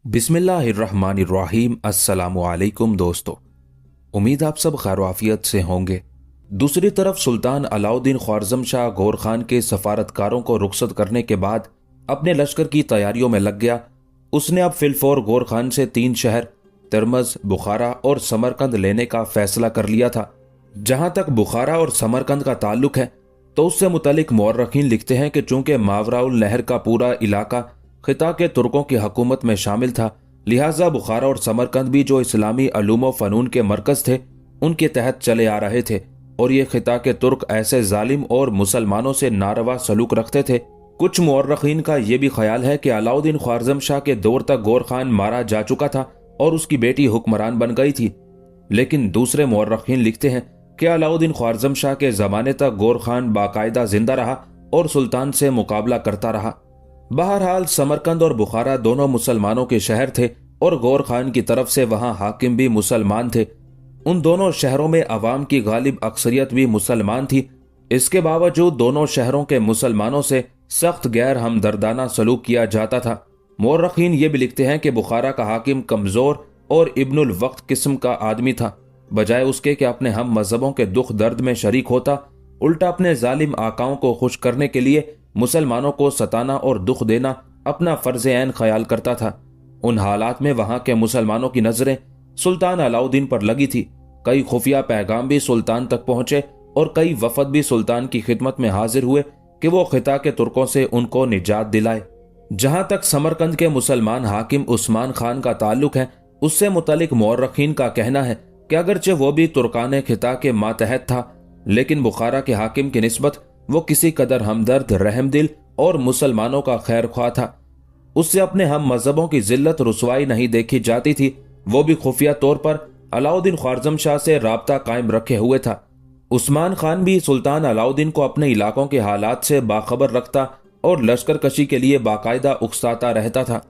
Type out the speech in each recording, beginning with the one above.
बिस्मिल्लाहिर्रहमानिर्रहीम। अस्सलामुअलैकुम दोस्तों, उम्मीद आप सब खैर आफियत से होंगे। दूसरी तरफ सुल्तान अलाउद्दीन ख्वारज़म शाह गौर खान के सफारतकारों को रुखसत करने के बाद अपने लश्कर की तैयारियों में लग गया। उसने अब फिलफौर गौर खान से 3 शहर तिरमज, बुखारा और समरकंद लेने का फैसला कर लिया था। जहां तक बुखारा और समरकंद का ताल्लुक है तो उससे मुतलिक मौर्रखीन लिखते हैं कि चूंकि मावराउल नहर का पूरा इलाका खिता के तुर्कों की हुकूमत में शामिल था, लिहाजा बुखारा और समरकंद भी जो इस्लामी अलूम व फ़नून के मरकज थे उनके तहत चले आ रहे थे। और ये खिता के तुर्क ऐसे जालिम और मुसलमानों से नारवा सलूक रखते थे। कुछ मौर्रखीन का यह भी ख्याल है कि अलाउद्दीन ख्वारज़म शाह के दौर तक गौर खान मारा जा चुका था और उसकी बेटी हुक्मरान बन गई थी। लेकिन दूसरे मौर्रखीन लिखते हैं कि अलाउद्दीन ख्वारज़म शाह के ज़माने तक गौर खान बाकायदा जिंदा रहा और सुल्तान से मुकाबला करता रहा। बहरहाल समरकंद और बुखारा दोनों मुसलमानों के शहर थे और गौर खान की तरफ से वहां हाकिम भी मुसलमान थे। उन दोनों शहरों में अवाम की गालिब अक्सरियत भी मुसलमान थी। इसके बावजूद दोनों शहरों के मुसलमानों से सख्त गैर हमदर्दाना सलूक किया जाता था। मौर्रखीन ये भी लिखते हैं कि बुखारा का हाकिम कमजोर और इब्नुल वक्त किस्म का आदमी था। बजाय उसके कि अपने हम मजहबों के दुख दर्द में शरीक होता, उल्टा अपने जालिम आकाओं को खुश करने के लिए मुसलमानों को सताना और दुख देना अपना फर्ज ऐन ख्याल करता था। उन हालात में वहां के मुसलमानों की नजरें सुल्तान अलाउद्दीन पर लगी थी। कई खुफिया पैगाम भी सुल्तान तक पहुंचे और कई वफद भी सुल्तान की खिदमत में हाजिर हुए कि वो खिता के तुर्कों से उनको निजात दिलाए। जहां तक समरकंद के मुसलमान हाकिम उस्मान खान का ताल्लुक है, उससे मुतलिक मौर्रखीन का कहना है कि अगरचे वो भी तुर्कान खिता के मातहत था, लेकिन बुखारा के हाकिम की निस्बत वो किसी कदर हमदर्द, रहमदिल और मुसलमानों का खैर ख्वाह था। उससे अपने हम मजहबों की जिल्लत रुसवाई नहीं देखी जाती थी। वो भी खुफिया तौर पर अलाउद्दीन ख्वारज़म शाह से राब्ता कायम रखे हुए था। उस्मान खान भी सुल्तान अलाउद्दीन को अपने इलाकों के हालात से बाखबर रखता और लश्कर कशी के लिए बाकायदा उकसाता रहता था।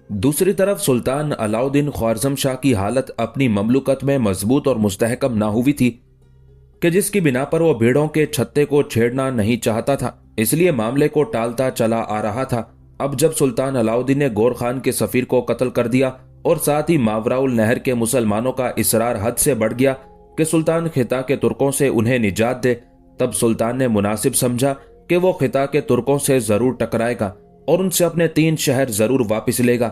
दूसरी तरफ सुल्तान अलाउद्दीन ख्वारज़म शाह की हालत अपनी ममलुकत में मजबूत और मुस्तहकम ना हुई थी कि जिसकी बिना पर वो भीड़ों के छत्ते को छेड़ना नहीं चाहता था, इसलिए मामले को टालता चला आ रहा था। अब जब सुल्तान अलाउद्दीन ने गौर खान के सफीर को कत्ल कर दिया और साथ ही मावराउल नहर के मुसलमानों का इसरार हद से बढ़ गया कि सुल्तान खिता के तुर्कों से उन्हें निजात दे, तब सुल्तान ने मुनासिब समझा कि वो खिता के तुर्कों से जरूर टकराएगा और उनसे अपने 3 शहर जरूर वापिस लेगा।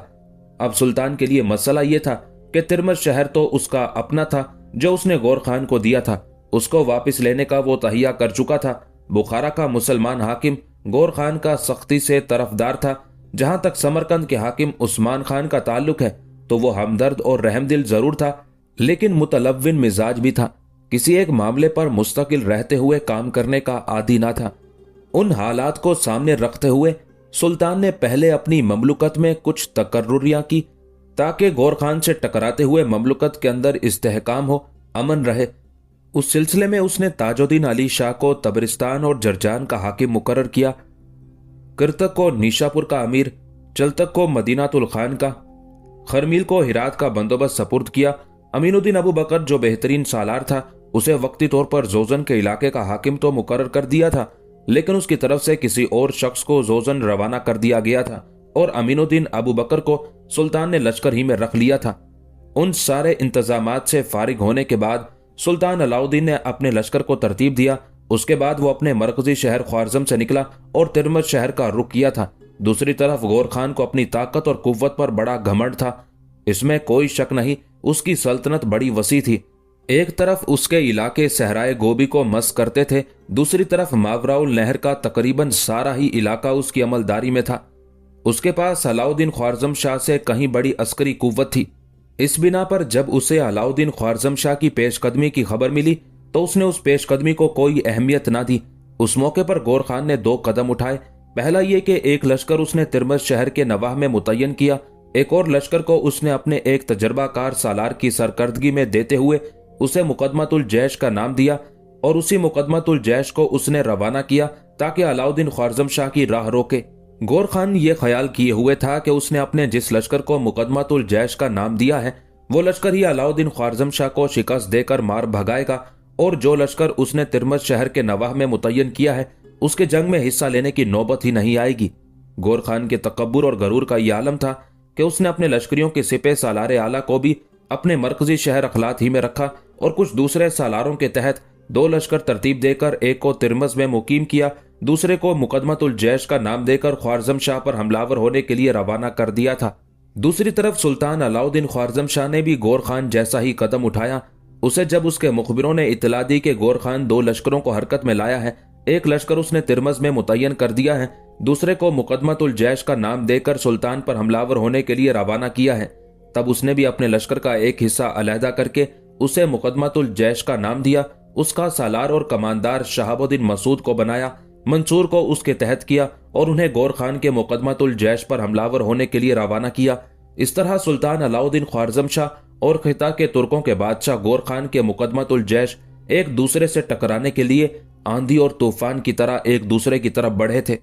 अब सुल्तान के लिए मसला यह था कि तिरमज शहर तो उसका अपना था जो उसने गौर खान को दिया था, उसको वापस लेने का वो तहिया कर चुका था। बुखारा का मुसलमान हाकिम गौर खान का सख्ती से तरफदार था। जहां तक समरकंद के हाकिम उस्मान खान का ताल्लुक है तो वो हमदर्द और रहमदिल जरूर था, लेकिन मुतलव्विन मिजाज भी था। किसी एक मामले पर मुस्तकिल रहते हुए काम करने का आदी ना था। उन हालात को सामने रखते हुए सुल्तान ने पहले अपनी ममलुकत में कुछ तकर्रुरियां की ताकि गौर खान से टकराते हुए ममलुकत के अंदर इस्तेहकाम हो, अमन रहे। उस सिलसिले में उसने ताजुद्दीन अली शाह को तबरिस्तान और जरजान का हाकिम मुकर्रर किया, किरतक को निशापुर का अमीर, चलतक को मदीनातुल खान का, खरमील को हिरात का बंदोबस्त सपुर्द किया। अमीनुद्दीन अबू बकर जो बेहतरीन सालार था, उसे वक्ती तौर पर जोजन के इलाके का हाकिम तो मुकर्रर कर दिया था, लेकिन उसकी तरफ से किसी और शख्स को जोजन रवाना कर दिया गया था और अमीनुद्दीन अबू बकर को सुल्तान ने लश्कर ही में रख लिया था। उन सारे इंतजामात से फारिग होने के बाद सुल्तान अलाउद्दीन ने अपने लश्कर को तरतीब दिया। उसके बाद वो अपने मरकजी शहर ख्वारज़म से निकला और तिरमज शहर का रुख किया था। दूसरी तरफ गौर खान को अपनी ताकत और कुव्वत पर बड़ा घमंड था, इसमें कोई शक नहीं। उसकी सल्तनत बड़ी वसी थी। एक तरफ उसके इलाके सहराए गोबी को मस करते थे, दूसरी तरफ मावराउल नहर का तकरीबन सारा ही इलाका उसकी अमलदारी में था। उसके पास अलाउद्दीन ख्वारज़म शाह से कहीं बड़ी अस्करी कुव्वत थी। इस बिना पर जब उसे अलाउद्दीन ख्वारज़म शाह की पेशकदमी की खबर मिली तो उसने उस पेशकदमी को कोई अहमियत ना दी। उस मौके पर गौर खान ने 2 कदम उठाए। पहला ये कि एक लश्कर उसने तिरमज शहर के नवाह में मुतय्यन किया, एक और लश्कर को उसने अपने एक तजर्बाकार सालार की सरकर्दगी में देते हुए उसे मुकदमतुल जैश का नाम दिया और उसी मुकदमतुल जैश को उसने रवाना किया ताकि अलाउद्दीन ख्वारज़म शाह की राह रोके। गौर खान ये ख्याल किए हुए था कि उसने अपने जिस लश्कर को मुकदमतुल जैश का नाम दिया है वो लश्कर ही अलाउद्दीन ख्वारज़म शाह को शिकस्त देकर मार भगाएगा और जो लश्कर उसने तिरमज शहर के नवाह में मुतय्यन किया है उसके जंग में हिस्सा लेने की नौबत ही नहीं आएगी। गौर खान के तकब्बुर और गरूर का यह आलम था कि उसने अपने लश्करियों के सिपह सालार आला को भी अपने मरकजी शहर अखलात ही में रखा और कुछ दूसरे सालारों के तहत 2 लश्कर तरतीब देकर एक को तिरमज में मुकीम किया, दूसरे को मुकदमतुल जैश का नाम देकर ख्वारज़म शाह पर हमलावर होने के लिए रवाना कर दिया था। दूसरी तरफ सुल्तान अलाउद्दीन ख्वारज़म शाह ने भी गौर खान जैसा ही कदम उठाया। उसे जब उसके मुखबिरों ने इतला दी कि गौर खान 2 लश्करों को हरकत में लाया है, एक लश्कर उसने तिरमज में मुतय्यन कर दिया है, दूसरे को मुकदमतुल जैश का नाम देकर सुल्तान पर हमलावर होने के लिए रवाना किया है, तब उसने भी अपने लश्कर का एक हिस्सा अलहदा करके उसे मुकदमतुल जैश का नाम दिया, उसका सालार और कमांडार शहाबुद्दीन मसूद को बनाया, मंसूर को उसके तहत किया और उन्हें गौर खान के मुकदमतुल जैश पर हमलावर होने के लिए रवाना किया। इस तरह सुल्तान अलाउद्दीन ख्वारज़म शाह और खिता के तुर्कों के बादशाह गौर खान के मुकदमतुल जैश एक दूसरे से टकराने के लिए आंधी और तूफान की तरह एक दूसरे की तरफ बढ़े थे।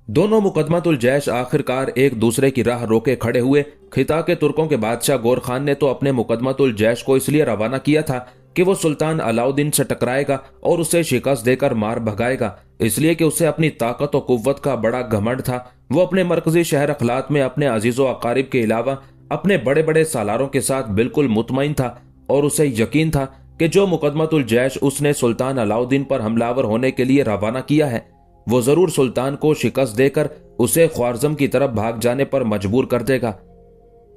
दोनों मुकदमतुल जैश आखिरकार एक दूसरे की राह रोके खड़े हुए। खिता के तुर्कों के बादशाह गौर खान ने तो अपने मुकदमतुल जैश को इसलिए रवाना किया था कि वो सुल्तान अलाउद्दीन से टकराएगा और उसे शिकस्त देकर मार भगाएगा, इसलिए कि उसे अपनी ताकत और कुव्वत का बड़ा घमंड था। वो अपने मरकजी शहर अखलात में अपने अजीजों अकारिब के अलावा अपने बड़े बड़े सालारों के साथ बिल्कुल मुतमईन था और उसे यकीन था कि जो मुकदमतुल जैश उसने सुल्तान अलाउद्दीन पर हमलावर होने के लिए रवाना किया है वो जरूर सुल्तान को शिकस्त देकर उसे ख्वारज़म की तरफ भाग जाने पर मजबूर कर देगा।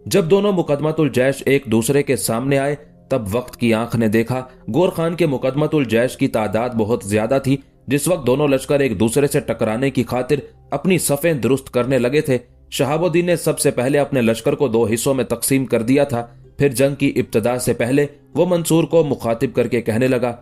जब दोनों मुकदमतुल जैश एक दूसरे के सामने आए तब वक्त की आंख ने देखा गौर खान के मुकदमतुल जैश की तादाद बहुत ज्यादा थी। जिस वक्त दोनों लश्कर एक दूसरे से टकराने की खातिर अपनी सफ़ें दुरुस्त करने लगे थे, शहाबुद्दीन ने सबसे पहले अपने लश्कर को 2 हिस्सों में तकसीम कर दिया था। फिर जंग की इब्तदा से पहले वो मंसूर को मुखातिब करके कहने लगा,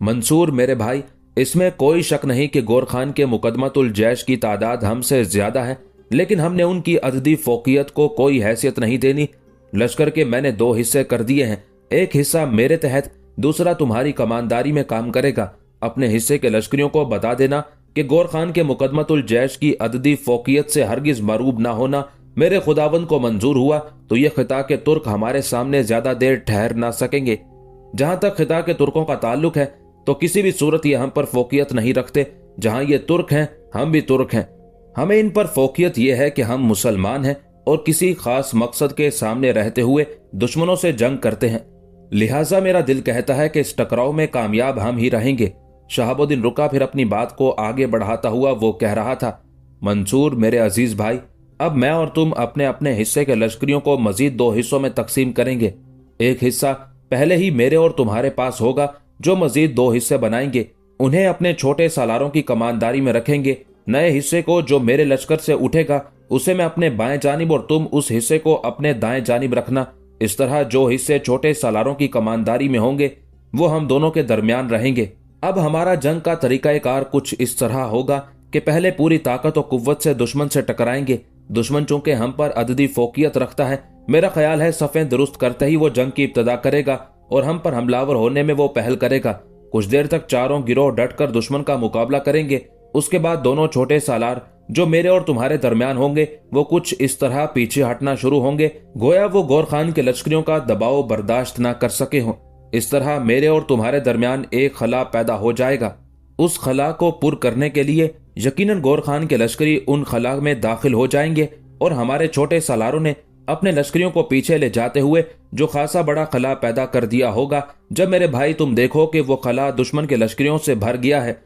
मंसूर मेरे भाई, इसमें कोई शक नहीं कि गौर खान के मुकदमतुल जैश की तादाद हमसे ज्यादा है, लेकिन हमने उनकी अददी फोकियत को कोई हैसियत नहीं देनी। लश्कर के मैंने 2 हिस्से कर दिए हैं, एक हिस्सा मेरे तहत, दूसरा तुम्हारी कमानदारी में काम करेगा। अपने हिस्से के लश्करियों को बता देना कि गौर खान के मुकदमतुल जैश की अददी फोकियत से हरगिज मरूब ना होना मेरे खुदावंद को मंजूर हुआ तो ये खिता के तुर्क हमारे सामने ज्यादा देर ठहर ना सकेंगे। जहां तक खिता के तुर्कों का ताल्लुक है तो किसी भी सूरत ये हम पर फोकियत नहीं रखते। जहां ये तुर्क हैं हम भी तुर्क हैं। हमें इन पर फोकियत यह है कि हम मुसलमान हैं और किसी खास मकसद के सामने रहते हुए दुश्मनों से जंग करते हैं। लिहाजा मेरा दिल कहता है कि इस टकराव में कामयाब हम ही रहेंगे। शहाबुद्दीन रुका, फिर अपनी बात को आगे बढ़ाता हुआ वो कह रहा था, मंसूर मेरे अजीज भाई, अब मैं और तुम अपने अपने हिस्से के लश्करियों को मजीद 2 हिस्सों में तकसीम करेंगे। एक हिस्सा पहले ही मेरे और तुम्हारे पास होगा, जो मजीद 2 हिस्से बनाएंगे, उन्हें अपने छोटे सालारों की कमानदारी में रखेंगे। नए हिस्से को जो मेरे लश्कर से उठेगा उसे मैं अपने बाएं जानिब और तुम उस हिस्से को अपने दाएं जानिब रखना। इस तरह जो हिस्से छोटे सालारों की कमानदारी में होंगे वो हम दोनों के दरमियान रहेंगे। अब हमारा जंग का तरीकाकार कुछ इस तरह होगा कि पहले पूरी ताकत और कुव्वत से दुश्मन से टकराएंगे। दुश्मन चूंकि हम पर अददी फोकियत रखता है, मेरा ख्याल है सफ़ें दुरुस्त करते ही वो जंग की इब्तदा करेगा और हम पर हमलावर होने में वो पहल करेगा। कुछ देर तक चारों गिरोह डटकर दुश्मन का मुकाबला करेंगे। उसके बाद दोनों छोटे सालार जो मेरे और तुम्हारे दरमियान होंगे वो कुछ इस तरह पीछे हटना शुरू होंगे गोया वो गौर खान के लश्करियों का दबाव बर्दाश्त न कर सके हों। इस तरह मेरे और तुम्हारे दरमियान एक खला पैदा हो जाएगा। उस खला को पुर करने के लिए यकीनन गौर खान के लश्करी उन खला में दाखिल हो जाएंगे और हमारे छोटे सालारों ने अपने लश्करियों को पीछे ले जाते हुए जो खासा बड़ा खला पैदा कर दिया होगा। जब मेरे भाई तुम देखो कि वो खला दुश्मन के लश्करियों से भर गया है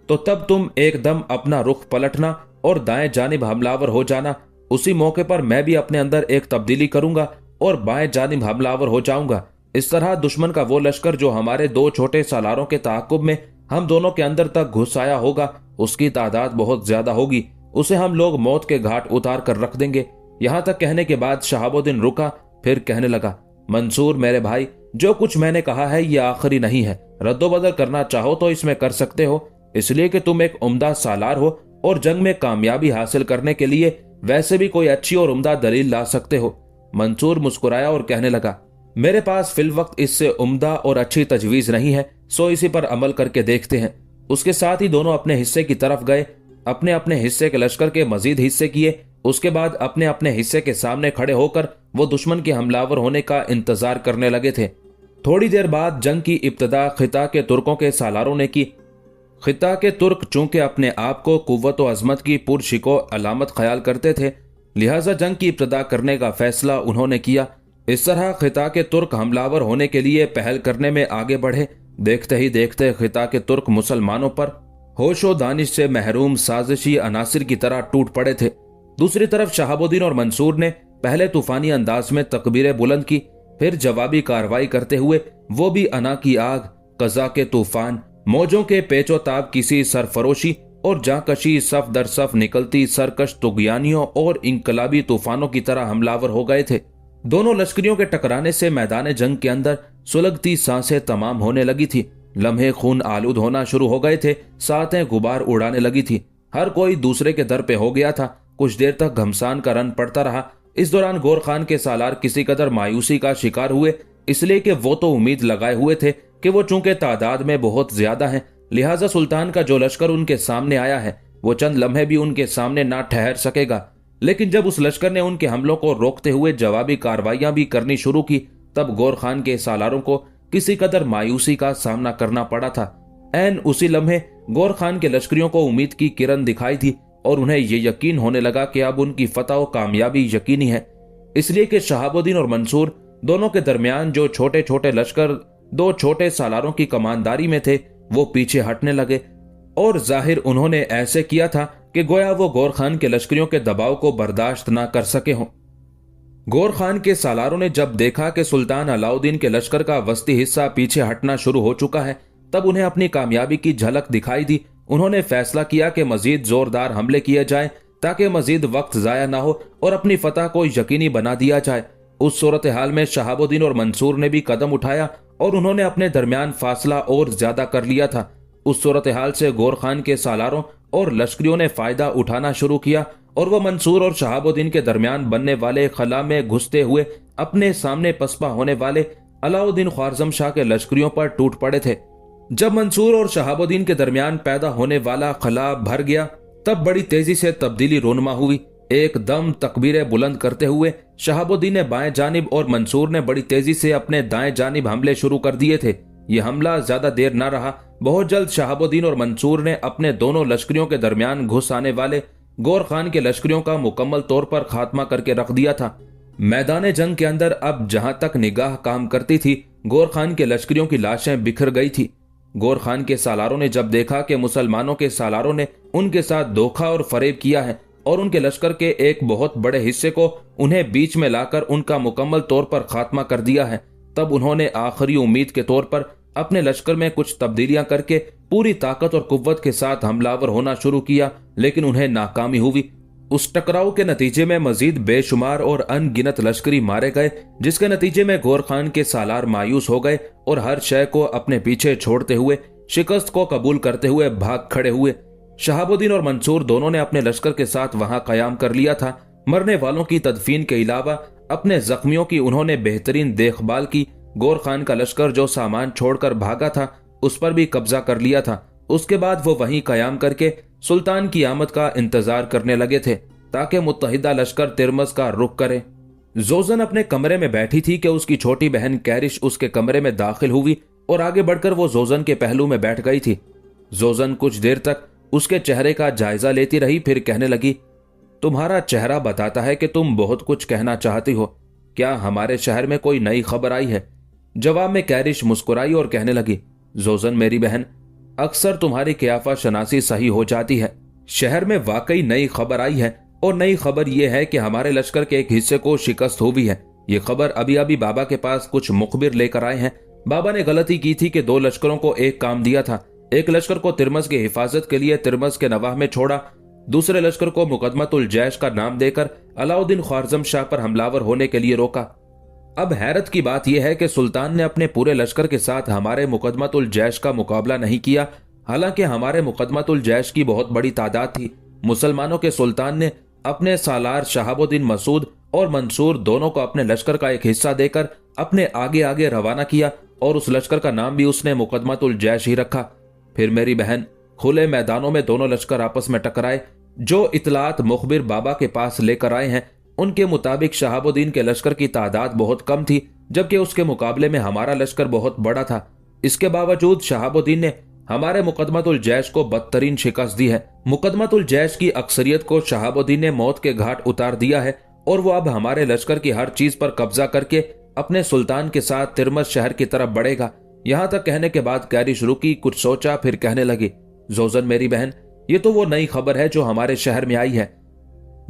तो तब तुम एकदम अपना रुख पलटना और दाएं जानिब हमलावर हो जाना। उसी मौके पर मैं भी अपने अंदर एक तब्दीली करूंगा और बाएं जानिब हमलावर हो जाऊंगा। इस तरह दुश्मन का वो लश्कर जो हमारे 2 छोटे सालारों के ताक़ुब में हम दोनों के अंदर तक घुस आया होगा, उसकी तादाद बहुत ज्यादा होगी। उसे हम लोग मौत के घाट उतार कर रख देंगे। यहां तक कहने के बाद शहाबुद्दीन रुका, फिर कहने लगा, मंसूर मेरे भाई, जो कुछ मैंने कहा है ये आखिरी नहीं है। रद्दोबदल करना चाहो तो इसमें कर सकते हो, इसलिए कि तुम एक उम्दा सालार हो और जंग में कामयाबी हासिल करने के लिए वैसे भी कोई अच्छी और उम्दा दलील ला सकते हो। मंसूर मुस्कुराया और कहने लगा, मेरे पास फिल वक्त इससे उम्दा और अच्छी तजवीज नहीं है, सो इसी पर अमल करके देखते हैं। उसके साथ ही दोनों अपने हिस्से की तरफ गए, अपने अपने हिस्से के लश्कर के मजीद हिस्से किए। उसके बाद अपने अपने हिस्से के सामने खड़े होकर वो दुश्मन के हमलावर होने का इंतजार करने लगे थे। थोड़ी देर बाद जंग की इब्तदा खिता के तुर्कों के सालारों ने की। खिता के तुर्क चूंकि अपने आप को कुव्वत व अजमत की पुरशिको अलामत ख्याल करते थे, लिहाजा जंग की इब्तदा करने का फैसला उन्होंने किया। इस तरह खिता के तुर्क हमलावर होने के लिए पहल करने में आगे बढ़े। देखते ही देखते खिता के तुर्क मुसलमानों पर होशो दानिश से महरूम साजिशी अनासिर की तरह टूट पड़े थे। दूसरी तरफ शहाबुद्दीन और मंसूर ने पहले तूफानी अंदाज में तकबीरें बुलंद की, फिर जवाबी कार्रवाई करते हुए वो भी अना की आग, कज़ा के तूफान, मौजों के पेचोताब किसी सरफरोशी और जाकशी सफ दर सफ निकलती सरकश तुगयानियों और इंकलाबी तूफानों की तरह हमलावर हो गए थे। दोनों लश्करियों के टकराने से मैदान जंग के अंदर सुलगती सांसें तमाम होने लगी थी। लम्हे खून आलूद होना शुरू हो गए थे, सातें गुबार उड़ाने लगी थी। हर कोई दूसरे के दर पे हो गया था। कुछ देर तक घमसान का रन पड़ता रहा। इस दौरान गौर खान के सालार किसी कदर मायूसी का शिकार हुए, इसलिए कि वो तो उम्मीद लगाए हुए थे कि वो चूंकि तादाद में बहुत ज्यादा हैं, लिहाजा सुल्तान का जो लश्कर उनके सामने आया है वो चंद लम्हे भी उनके सामने ना ठहर सकेगा। लेकिन जब उस लश्कर ने उनके हमलों को रोकते हुए जवाबी कार्रवाइयां भी करनी शुरू की, तब गौर खान के सालारों को किसी कदर मायूसी का सामना करना पड़ा था। ऐन उसी लम्हे गौर खान के लश्करियों को उम्मीद की किरण दिखाई थी और उन्हें यह यकीन होने लगा कि अब उनकी फतह व कामयाबी यकीनी है। इसलिए कि शहाबुद्दीन और मंसूर दोनों के दरमियान जो छोटे छोटे लश्कर दो छोटे सालारों की कमानदारी में थे, वो पीछे हटने लगे और जाहिर उन्होंने ऐसे किया था कि गोया वो गौर खान के लश्करियों के दबाव को बर्दाश्त ना कर सके हों। गौर खान के सालारों ने जब देखा कि सुल्तान अलाउद्दीन के लश्कर का वस्ती हिस्सा पीछे हटना शुरू हो चुका है, तब उन्हें अपनी कामयाबी की झलक दिखाई दी। उन्होंने फैसला किया कि मजीद जोरदार हमले किए जाएं ताकि मजीद वक्त जाया ना हो और अपनी फतह को यकीनी बना दिया जाए। उस सूरत हाल में शहाबुद्दीन और मंसूर ने भी कदम उठाया और उन्होंने अपने दरमियान फासला और ज्यादा कर लिया था। उस सूरत हाल से गौर खान के सालारों और लश्करियों ने फायदा उठाना शुरू किया और वह मंसूर और शहाबुद्दीन के दरमियान बनने वाले खला में घुसते हुए अपने सामने पसपा होने वाले अलाउद्दीन ख्वारज़म शाह के लश्करियों पर टूट पड़े थे। जब मंसूर और शहाबुद्दीन के दरमियान पैदा होने वाला खला भर गया, तब बड़ी तेजी से तब्दीली रोनमा हुई। एकदम तकबीरें बुलंद करते हुए शहाबुद्दीन ने बाएं जानिब और मंसूर ने बड़ी तेजी से अपने दाएं जानिब हमले शुरू कर दिए थे। यह हमला ज्यादा देर न रहा। बहुत जल्द शहाबुद्दीन और मंसूर ने अपने दोनों लश्करियों के दरमियान घुस आने वाले गौर खान के लश्करियों का मुकम्मल तौर पर खात्मा करके रख दिया था। मैदान जंग के अंदर अब जहां तक निगाह काम करती थी, गौर खान के लश्करियों की लाशें बिखर गई थी। गौर खान के सालारों ने जब देखा कि मुसलमानों के सालारों ने उनके साथ धोखा और फरेब किया है और उनके लश्कर के एक बहुत बड़े हिस्से को उन्हें बीच में लाकर उनका मुकम्मल तौर पर खात्मा कर दिया है, तब उन्होंने आखिरी उम्मीद के तौर पर अपने लश्कर में कुछ तब्दीलियां करके पूरी ताकत और कुव्वत के साथ हमलावर होना शुरू किया, लेकिन उन्हें नाकामी हुई। उस टकराव के नतीजे में मजीद बेशुमार और अनगिनत लश्करी मारे गए, जिसके नतीजे में गौर खान के सालार मायूस हो गए और हर शय को अपने पीछे छोड़ते हुए शिकस्त को कबूल करते हुए भाग खड़े हुए। शहाबुद्दीन और मंसूर दोनों ने अपने लश्कर के साथ वहां कयाम कर लिया था। मरने वालों की तदफीन के अलावा अपने जख्मियों की उन्होंने बेहतरीन देखभाल की। गौर खान का लश्कर जो सामान छोड़कर भागा था, उस पर भी कब्जा कर लिया था। उसके बाद वो वहीं कयाम करके सुल्तान की आमद का इंतजार करने लगे थे ताकि मुत्तहिदा लश्कर तिरमज का रुख करे। जोजन अपने कमरे में बैठी थी कि उसकी छोटी बहन कैरिश उसके कमरे में दाखिल हुई और आगे बढ़कर वो जोजन के पहलू में बैठ गई थी। जोजन कुछ देर तक उसके चेहरे का जायजा लेती रही, फिर कहने लगी, तुम्हारा चेहरा बताता है कि तुम बहुत कुछ कहना चाहती हो। क्या हमारे शहर में कोई नई खबर आई है? जवाब में कैरिश मुस्कुराई और कहने लगी, जोजन मेरी बहन, अक्सर तुम्हारी क़ियाफ़ा शनासी सही हो जाती है। शहर में वाकई नई खबर आई है और नई खबर यह है कि हमारे लश्कर के एक हिस्से को शिकस्त हुई है। ये खबर अभी अभी बाबा के पास कुछ मुखबिर लेकर आए हैं। बाबा ने गलती की थी कि 2 लश्करों को एक काम दिया था। एक लश्कर को तिरमज की हिफाजत के लिए तिरमज के नवाह में छोड़ा, दूसरे लश्कर को मुकदमतुल जैश का नाम देकर अलाउद्दीन ख्वारज़म शाह पर हमलावर होने के लिए रोका। अब हैरत की बात यह है कि सुल्तान ने अपने पूरे लश्कर के साथ हमारे मुकदमतुल जैश का मुकाबला नहीं किया। हालांकि हमारे मुकदमतुल जैश की बहुत बड़ी तादाद थी। मुसलमानों के सुल्तान ने अपने सालार शहाबुद्दीन मसूद और मंसूर दोनों को अपने लश्कर का एक हिस्सा देकर अपने आगे आगे रवाना किया और उस लश्कर का नाम भी उसने मुकदमतुल जैश ही रखा। फिर मेरी बहन, खुले मैदानों में दोनों लश्कर आपस में टकराए। जो इतलात मुखबिर बाबा के पास लेकर आए हैं उनके मुताबिक शहाबुद्दीन के लश्कर की तादाद बहुत कम थी, जबकि उसके मुकाबले में हमारा लश्कर बहुत बड़ा था। इसके बावजूद शहाबुद्दीन ने हमारे मुकदमतुल जैश को बदतरीन शिकस्त दी है। मुकदमतुल जैश की अक्सरियत को शहाबुद्दीन ने मौत के घाट उतार दिया है और वो अब हमारे लश्कर की हर चीज पर कब्जा करके अपने सुल्तान के साथ तिरमस शहर की तरफ बढ़ेगा। यहां तक कहने के बाद कैरिश रुकी, कुछ सोचा, फिर कहने लगी, जोजन मेरी बहन, ये तो वो नई खबर है जो हमारे शहर में आई है।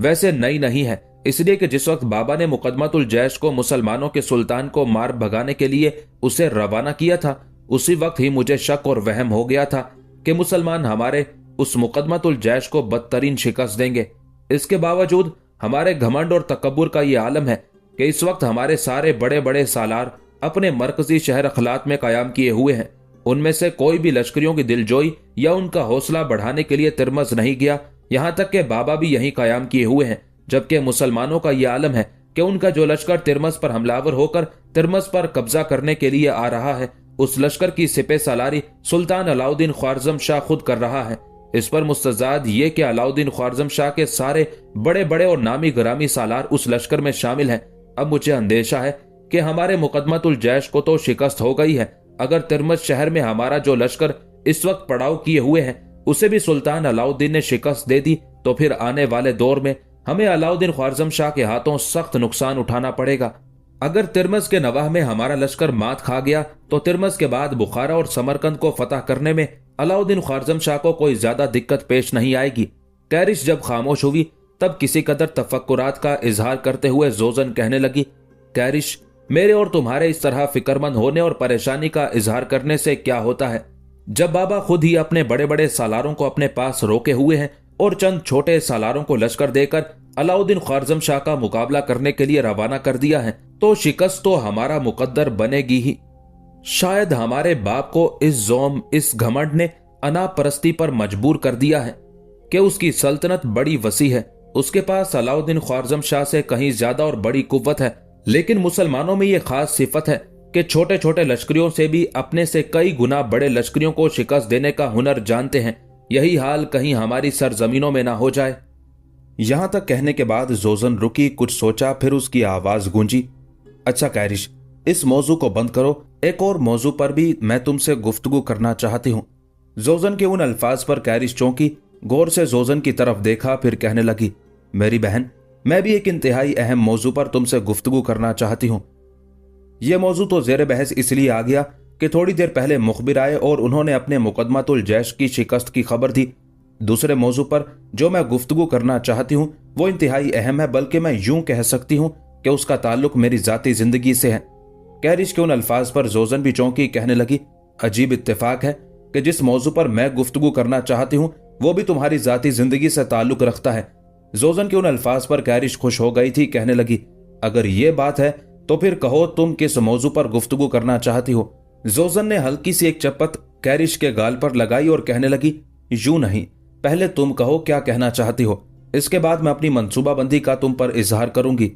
वैसे नई नहीं है, इसलिए कि जिस वक्त बाबा ने मुकदमतुल जैश को मुसलमानों के सुल्तान को मार भगाने के लिए उसे रवाना किया था, उसी वक्त ही मुझे शक और वहम हो गया था कि मुसलमान हमारे उस मुकदमतुल जैश को बदतरीन शिकस्त देंगे। इसके बावजूद हमारे घमंड और तकब्बुर का ये आलम है कि इस वक्त हमारे सारे बड़े बड़े सालार अपने मरकजी शहर अखलात में कायम किए हुए हैं। उनमें से कोई भी लश्करियों की दिलजोई या उनका हौसला बढ़ाने के लिए तिरमस नहीं गया। यहां तक कि बाबा भी यही कायम किए हुए हैं, जबकि मुसलमानों का यह आलम है कि उनका जो लश्कर तिरमस पर हमलावर होकर तिरमस पर कब्जा करने के लिए आ रहा है, उस लश्कर की सिपह सालारी सुल्तान अलाउद्दीन ख्वारज़म शाह खुद कर रहा है। इस पर मुस्तजाद ये कि अलाउद्दीन ख्वारज़म शाह के सारे बड़े बड़े और नामी गरामी सालार उस लश्कर में शामिल हैं। अब मुझे अंदेशा है कि हमारे मुकदमतुल जैश को तो शिकस्त हो गई है, अगर तिरमस शहर में हमारा जो लश्कर इस वक्त पड़ाव किए हुए हैं उसे भी सुल्तान अलाउद्दीन ने शिकस्त दे दी तो फिर आने वाले दौर में हमें अलाउद्दीन ख्वारज़म शाह के हाथों सख्त नुकसान उठाना पड़ेगा। अगर तिरमस के नवाह में हमारा लश्कर मात खा गया तो तिरमस के बाद बुखारा और समरकंद को फतह करने में अलाउद्दीन ख्वारज़म शाह को कोई ज्यादा दिक्कत पेश नहीं आएगी। कैरिश जब खामोश हुई तब किसी कदर तफक्कुरात का इजहार करते हुए जोजन कहने लगी, कैरिश, मेरे और तुम्हारे इस तरह फिक्रमंद होने और परेशानी का इजहार करने से क्या होता है, जब बाबा खुद ही अपने बड़े बड़े सालारों को अपने पास रोके हुए हैं और चंद छोटे सालारों को लश्कर देकर अलाउद्दीन ख्वारज़म शाह का मुकाबला करने के लिए रवाना कर दिया है, तो शिकस्त तो हमारा मुकद्दर बनेगी ही। शायद हमारे बाप को इस जोम, इस घमंड ने अना परस्ती पर मजबूर कर दिया है कि उसकी सल्तनत बड़ी वसी है, उसके पास अलाउद्दीन ख्वारज़म शाह से कहीं ज्यादा और बड़ी कुव्वत है। लेकिन मुसलमानों में यह खास सिफत है कि छोटे छोटे लश्करियों से भी अपने से कई गुना बड़े लश्करियों को शिकस्त देने का हुनर जानते हैं। यही हाल कहीं हमारी सरजमीनों में ना हो जाए। यहां तक कहने के बाद जोजन रुकी, कुछ सोचा, फिर उसकी आवाज गूंजी, अच्छा कैरिश, इस मौजू को बंद करो, एक और मौजू पर भी मैं तुमसे गुफ्तगू करना चाहती हूँ। जोजन के उन अल्फाज पर कैरिश चौंकी, गौर से जोजन की तरफ देखा, फिर कहने लगी, मेरी बहन, मैं भी एक इंतहाई अहम मौजू पर तुमसे गुफ्तगू करना चाहती हूँ। यह मौजू तो जेर बहस इसलिए आ गया कि थोड़ी देर पहले मुखबिर आए और उन्होंने अपने मुकदमतुल जैश की शिकस्त की खबर दी। दूसरे मौजू पर जो मैं गुफ्तगू करना चाहती हूँ वो इंतहाई अहम है, बल्कि मैं यूं कह सकती हूँ कि उसका ताल्लुक मेरी जाती जिंदगी से है। कैरिश के उन अल्फाज पर जोजन भी चौंकी, कहने लगी, अजीब इत्तेफाक है कि जिस मौजू पर मैं गुफ्तगू करना चाहती हूँ वो भी तुम्हारी जाती जिंदगी से ताल्लुक रखता है। जोजन के उन अल्फाज पर कैरिश खुश हो गई थी, कहने लगी, अगर ये बात है तो फिर कहो तुम किस मौजू पर गुफ्तगू करना चाहती हो। जोजन ने हल्की सी एक चपत कैरिश के गाल पर लगाई और कहने लगी, यूं नहीं, पहले तुम कहो क्या कहना चाहती हो, इसके बाद मैं अपनी मंसूबाबंदी का तुम पर इजहार करूंगी।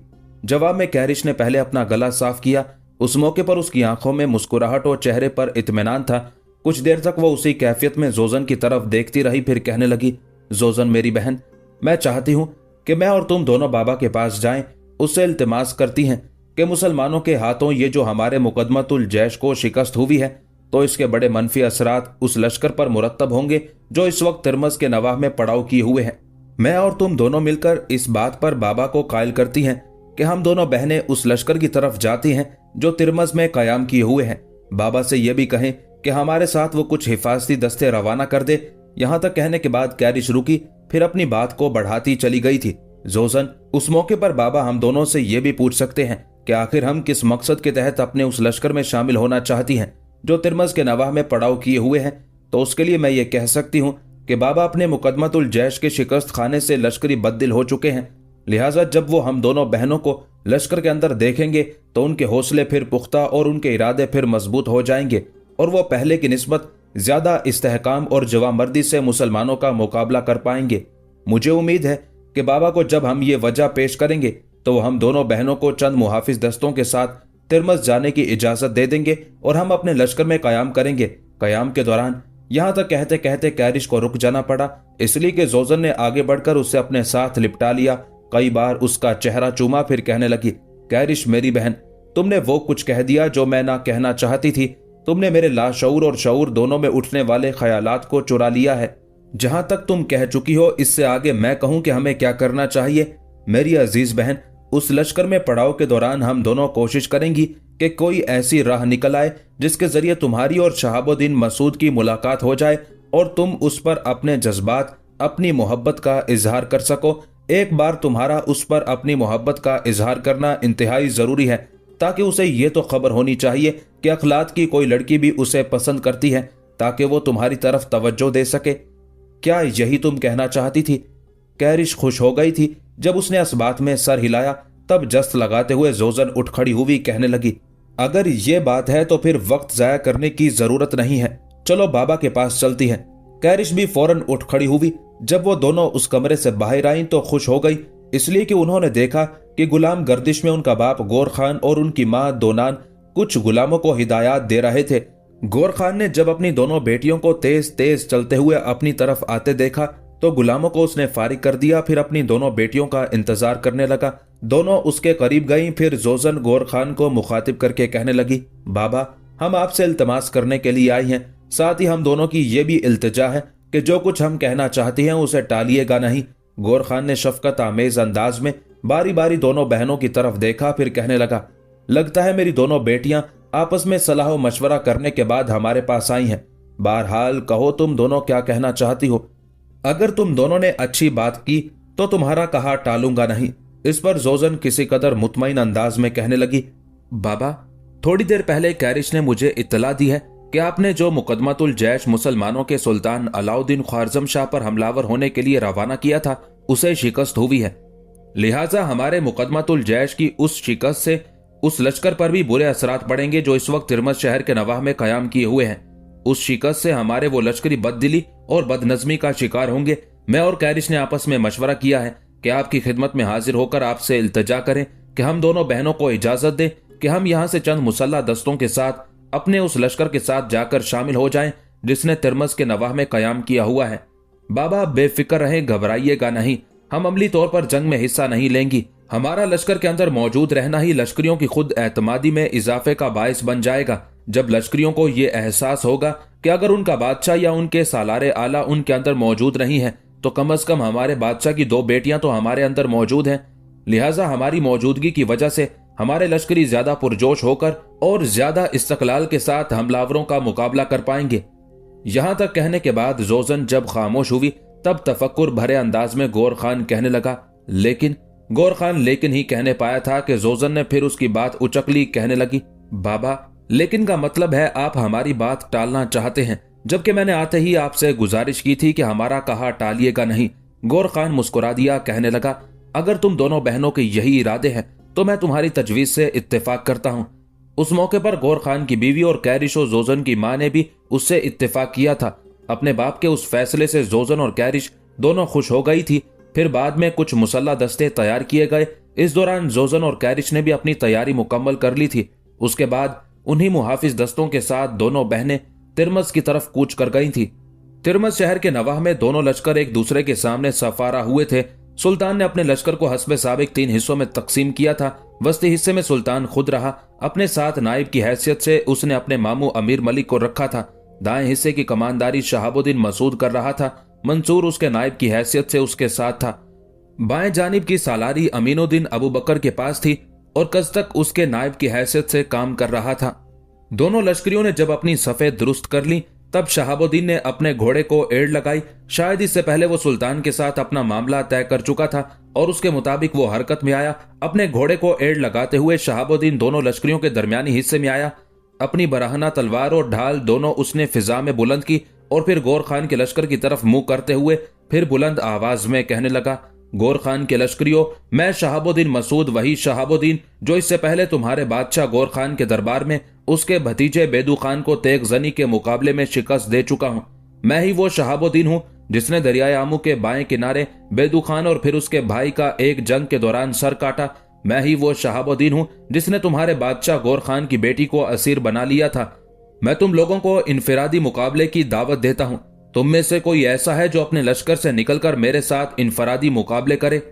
जवाब में कैरिश ने पहले अपना गला साफ किया। उस मौके पर उसकी आंखों में मुस्कुराहट और चेहरे पर इत्मीनान था। कुछ देर तक वो उसी कैफियत में जोजन की तरफ देखती रही, फिर कहने लगी, जोजन मेरी बहन, मैं चाहती हूं कि मैं और तुम दोनों बाबा के पास जाएं। उससे इल्तिमास करती हैं कि मुसलमानों के हाथों ये जो हमारे मुकदमतुल जैश को शिकस्त हुई है तो इसके बड़े मनफी असरात उस लश्कर पर मुरत्तब होंगे जो इस वक्त तिरमस के नवाह में पड़ाव किए हुए हैं। मैं और तुम दोनों मिलकर इस बात पर बाबा को कायल करती हैं कि हम दोनों बहनें उस लश्कर की तरफ जाती हैं जो तिरमस में कयाम किए हुए हैं। बाबा से यह भी कहें कि हमारे साथ वो कुछ हिफाजती दस्ते रवाना कर दे। यहां तक कहने के बाद कैरिश रुकी, फिर अपनी बात को बढ़ाती चली गई थी। जोजन, उस मौके पर बाबा हम दोनों से यह भी पूछ सकते हैं कि आखिर हम किस मकसद के तहत अपने उस लश्कर में शामिल होना चाहती हैं जो तिरमस के नवाह में पड़ाव किए हुए हैं। तो उसके लिए मैं ये कह सकती हूँ कि बाबा अपने मुकदमतुल जैश के शिकस्त खाने से लश्करी बददिल हो चुके हैं। लिहाजा जब वो हम दोनों बहनों को लश्कर के अंदर देखेंगे तो उनके हौसले फिर पुख्ता और उनके इरादे फिर मजबूत हो जाएंगे और वो पहले की निस्बत ज्यादा इस्तेहकाम और जवामर्दी से मुसलमानों का मुकाबला कर पाएंगे। मुझे उम्मीद है कि बाबा को जब हम ये वजह पेश करेंगे तो वो हम दोनों बहनों को चंद मुहाफिज दस्तों के साथ तिरमस जाने की इजाजत दे देंगे और हम अपने लश्कर में कयाम करेंगे। कयाम के दौरान यहाँ तक कहते कहते कैरिश को रुक जाना पड़ा, इसलिए कि जोजन ने आगे बढ़कर उसे अपने साथ लिपटा लिया। कई बार उसका चेहरा चूमा, फिर कहने लगी, कैरिश मेरी बहन, तुमने वो कुछ कह दिया जो मैं ना कहना चाहती थी। तुमने मेरे लाशऊर और शऊर दोनों में उठने वाले ख्यालात को चुरा लिया है। जहां तक तुम कह चुकी हो, इससे आगे मैं कहूं कि हमें क्या करना चाहिए। मेरी अजीज बहन, उस लश्कर में पड़ाव के दौरान हम दोनों कोशिश करेंगी कि कोई ऐसी राह निकल आए जिसके जरिए तुम्हारी और शहाबुद्दीन मसूद की मुलाकात हो जाए और तुम उस पर अपने जज्बात, अपनी मोहब्बत का इजहार कर सको। एक बार तुम्हारा उस पर अपनी मोहब्बत का इजहार करना इंतहाई जरूरी है, ताकि उसे ये तो खबर होनी चाहिए कि अखलात की कोई लड़की भी उसे पसंद करती है, ताकि वो तुम्हारी तरफ तवज्जो दे सके। क्या यही तुम कहना चाहती थी? कैरिश खुश हो गई थी। जब उसने इस बात में सर हिलाया, तब जस्त लगाते हुए जोजन उठ खड़ी हुई, कहने लगी, अगर ये बात है तो फिर वक्त जाया करने की जरूरत नहीं है, चलो बाबा के पास चलती है। कैरिश भी फौरन उठ खड़ी हुई। जब वो दोनों उस कमरे से बाहर आईं तो खुश हो गई, इसलिए कि उन्होंने देखा कि गुलाम गर्दिश में उनका बाप गौर खान और उनकी मां दोनान कुछ गुलामों को हिदायत दे रहे थे। गौर खान ने जब अपनी दोनों बेटियों को तेज तेज चलते हुए अपनी तरफ आते देखा तो गुलामों को उसने फारिग कर दिया, फिर अपनी दोनों बेटियों का इंतजार करने लगा। दोनों उसके करीब गईं, फिर जोजन गौर खान को मुखातिब करके कहने लगी, बाबा, हम आपसे इल्तमास करने के लिए आई हैं, साथ ही हम दोनों की ये भी इल्तिजा है कि जो कुछ हम कहना चाहती हैं उसे टालिएगा नहीं। गौर खान ने शफकत आमेज अंदाज में बारी बारी दोनों बहनों की तरफ देखा, फिर कहने लगा, लगता है मेरी दोनों बेटियां आपस में सलाह व मशवरा करने के बाद हमारे पास आई हैं। बहरहाल कहो तुम दोनों क्या कहना चाहती हो। अगर तुम दोनों ने अच्छी बात की तो तुम्हारा कहा टालूंगा नहीं। इस पर जोजन किसी कदर मुतमईन अंदाज में कहने लगी, बाबा, थोड़ी देर पहले कैरिश ने मुझे इत्तला दी है कि आपने जो मुकदमतुल जैश मुसलमानों के सुल्तान अलाउद्दीन ख्वारजम शाह पर हमलावर होने के लिए रवाना किया था, उसे शिकस्त हुई है। लिहाजा हमारे मुकदमतुल जैश की उस शिकस्त से उस लश्कर पर भी बुरे असरात पड़ेंगे जो इस वक्त तिरमज शहर के नवाह में कयाम किए हुए हैं। उस शिकस्त से हमारे वो लश्करी बददिली और बदनजमी का शिकार होंगे। मैं और कैरिश ने आपस में मशवरा किया है कि आपकी खिदमत में हाजिर होकर आपसे इल्तजा करें कि हम दोनों बहनों को इजाजत दें कि हम यहाँ से चंद मुसल्ला दस्तों के साथ अपने उस लश्कर के साथ जाकर शामिल हो जाएं जिसने तिरमज के नवाह में कयाम किया हुआ है। बाबा बेफिक्र रहें, घबराइएगा नहीं, हम अमली तौर पर जंग में हिस्सा नहीं लेंगी। हमारा लश्कर के अंदर मौजूद रहना ही लश्करियों की खुद एतमादी में इजाफे का बायस बन जाएगा। जब लश्करियों को ये एहसास होगा कि अगर उनका बादशाह या उनके सालारे आला उनके अंदर मौजूद नहीं है तो कम अज कम हमारे बादशाह की दो बेटियां तो हमारे अंदर मौजूद हैं। लिहाजा हमारी मौजूदगी की वजह से हमारे लश्करी ज्यादा पुरजोश होकर और ज्यादा इस्तकलाल के साथ हमलावरों का मुकाबला कर पाएंगे। यहां तक कहने के बाद जोजन जब खामोश हुई तब तफक्कुर भरे अंदाज में गौर खान कहने लगा, लेकिन गौर खान लेकिन ही कहने पाया था कि जोजन ने फिर उसकी बात उचकली, कहने लगी, बाबा, लेकिन का मतलब है आप हमारी बात टालना चाहते हैं, जबकि मैंने आते ही आपसे गुजारिश की थी कि हमारा कहा टालिएगा नहीं। गौर खान मुस्कुरा दिया, कहने लगा, अगर तुम दोनों बहनों के यही इरादे हैं तो मैं तुम्हारी तजवीज से इत्तेफाक करता हूं। उस मौके पर गौर खान की बीवी और कैरिश और जोजन की मां ने भी उससे इत्तेफाक किया था। अपने बाप के उस फैसले से जोजन और कैरिश दोनों खुश हो गई थी। फिर बाद में कुछ मुसल्ला दस्ते तैयार किए गए। इस दौरान जोजन और कैरिश ने भी अपनी तैयारी मुकम्मल कर ली थी। उसके बाद उन्हीं मुहाफिज दस्तों के साथ दोनों बहनें तिरमज की तरफ कूच कर गई थी। तिरमज शहर के नवाह में दोनों लश्कर एक दूसरे के सामने सफारा हुए थे। सुल्तान ने अपने लश्कर को हस्बे साबिक 3 हिस्सों में तकसीम किया था। वस्ती हिस्से में सुल्तान खुद रहा। अपने साथ नायब की हैसियत से उसने अपने मामू अमीर मलिक को रखा था। दाएं हिस्से की कमानदारी शहाबुद्दीन मसूद कर रहा था। मंसूर उसके नायब की हैसियत से उसके साथ था। बाएं जानिब की सालारी अमीनुद्दीन अबू बकर के पास थी और कस्तक उसके नायब की हैसियत से काम कर रहा था। दोनों लश्करियों ने जब अपनी सफेद दुरुस्त कर ली तब शहाबुद्दीन ने अपने घोड़े को एड़ लगाई। शायद इससे पहले वो सुल्तान के साथ अपना मामला तय कर चुका था और उसके मुताबिक वो हरकत में आया। अपने घोड़े को एड़ लगाते हुए शहाबुद्दीन दोनों लश्करियों के दरमियानी हिस्से में आया। अपनी बराहना तलवार और ढाल दोनों उसने फिजा में बुलंद की और फिर गौर खान के लश्कर की तरफ मुंह करते हुए फिर बुलंद आवाज में कहने लगा, गौर खान के लश्करियों, मैं शहाबुद्दीन मसूद, वही शहाबुद्दीन जो इससे पहले तुम्हारे बादशाह गौर खान के दरबार में उसके भतीजे बेदू खान को तेगजनी के मुकाबले में शिकस्त दे चुका हूं। मैं ही वो शहाबुद्दीन हूं जिसने दरियाए आमू के बाएं किनारे बेदू खान और फिर उसके भाई का एक जंग के दौरान सर काटा। मैं ही वो शहाबुद्दीन हूं जिसने तुम्हारे बादशाह गौर खान की बेटी को असीर बना लिया था। मैं तुम लोगों को इनफिरादी मुकाबले की दावत देता हूं। तुम में से कोई ऐसा है जो अपने लश्कर से निकलकर मेरे साथ इनफरादी मुकाबले करे?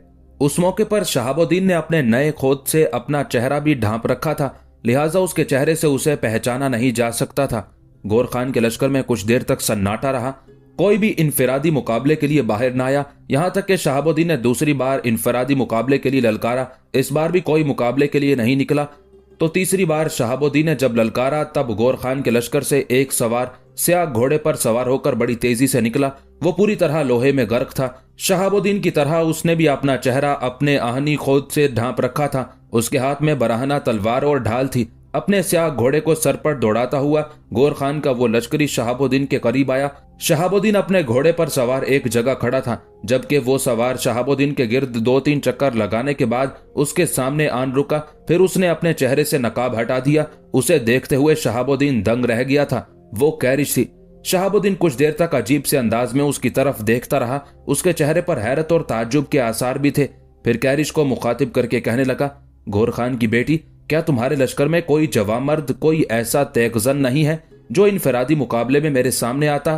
उस मौके पर शहाबुद्दीन ने अपने नए खोद से अपना चेहरा भी ढांप रखा था, लिहाजा उसके चेहरे से उसे पहचाना नहीं जा सकता था। गौर खान के लश्कर में कुछ देर तक सन्नाटा रहा। कोई भी इनफिरादी मुकाबले के लिए बाहर न आया। यहां तक कि शहाबुद्दीन ने दूसरी बार इनफिरादी मुकाबले के लिए ललकारा। इस बार भी कोई मुकाबले के लिए नहीं निकला। तो तीसरी बार शहाबुद्दीन ने जब ललकारा, तब गौर खान के लश्कर से एक सवार स्याह घोड़े पर सवार होकर बड़ी तेजी से निकला। वो पूरी तरह लोहे में गर्क था। शहाबुद्दीन की तरह उसने भी अपना चेहरा अपने आहनी खोद से ढांप रखा था। उसके हाथ में बराहना तलवार और ढाल थी। अपने स्याह घोड़े को सर पर दौड़ाता हुआ गौर खान का वो लश्करी शहाबुद्दीन के करीब आया। शहाबुद्दीन अपने घोड़े पर सवार एक जगह खड़ा था, जबकि वो सवार शहाबुद्दीन के गिर्द 2-3 चक्कर लगाने के बाद उसके सामने आन रुका। फिर उसने अपने चेहरे से नकाब हटा दिया। उसे देखते हुए शहाबुद्दीन दंग रह गया था। वो कैरिश थी। शहाबुद्दीन कुछ देर तक अजीब से अंदाज में उसकी तरफ देखता रहा। उसके चेहरे पर हैरत और ताज्जुब के आसार भी थे। फिर कैरिश को मुखातिब करके कहने लगा, गौर खान की बेटी, क्या तुम्हारे लश्कर में कोई जवां मर्द, कोई ऐसा तेगजन नहीं है जो इनफिरादी मुकाबले में मेरे सामने आता?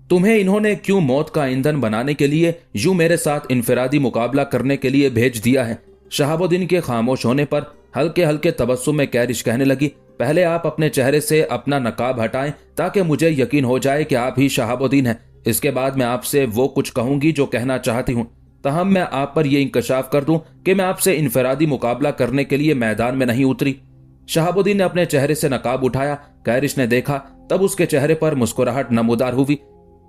तुम्हें इन्होंने क्यों मौत का ईंधन बनाने के लिए यूं मेरे साथ इनफिरादी मुकाबला करने के लिए भेज दिया है? शहाबुद्दीन के खामोश होने पर हल्के हल्के तबस्सुम में कैरिश कहने लगी, पहले आप अपने चेहरे से अपना नकाब हटाएं ताकि मुझे यकीन हो जाए कि आप ही शहाबुद्दीन हैं। इसके बाद मैं आपसे वो कुछ कहूंगी जो कहना चाहती हूँ। तहम मैं आप पर यह इंकशाफ कर दूं कि मैं आपसे इनफिरादी मुकाबला करने के लिए मैदान में नहीं उतरी। शहाबुद्दीन ने अपने चेहरे से नकाब उठाया। कैरिश ने देखा, तब उसके चेहरे पर मुस्कुराहट नमूदार हुई।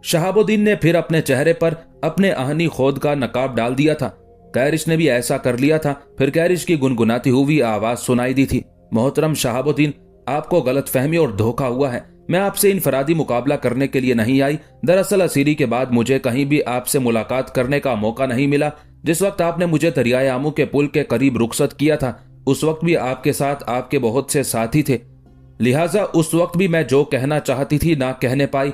शहाबुद्दीन ने फिर अपने चेहरे पर अपने आहनी खोद का नकाब डाल दिया था। कैरिश ने भी ऐसा कर लिया था। फिर कैरिश की गुनगुनाती हुई आवाज सुनाई दी थी, मोहतरम शहाबुद्दीन, आपको गलतफहमी और धोखा हुआ है। मैं आपसे इनफरादी मुकाबला करने के लिए नहीं आई। दरअसल असीरी के बाद मुझे कहीं भी आपसे मुलाकात करने का मौका नहीं मिला। जिस वक्त आपने मुझे दरियाए आमू के पुल के करीब रुखसत किया था, उस वक्त भी आपके साथ आपके बहुत से साथी थे। लिहाजा उस वक्त भी मैं जो कहना चाहती थी ना कहने पाई।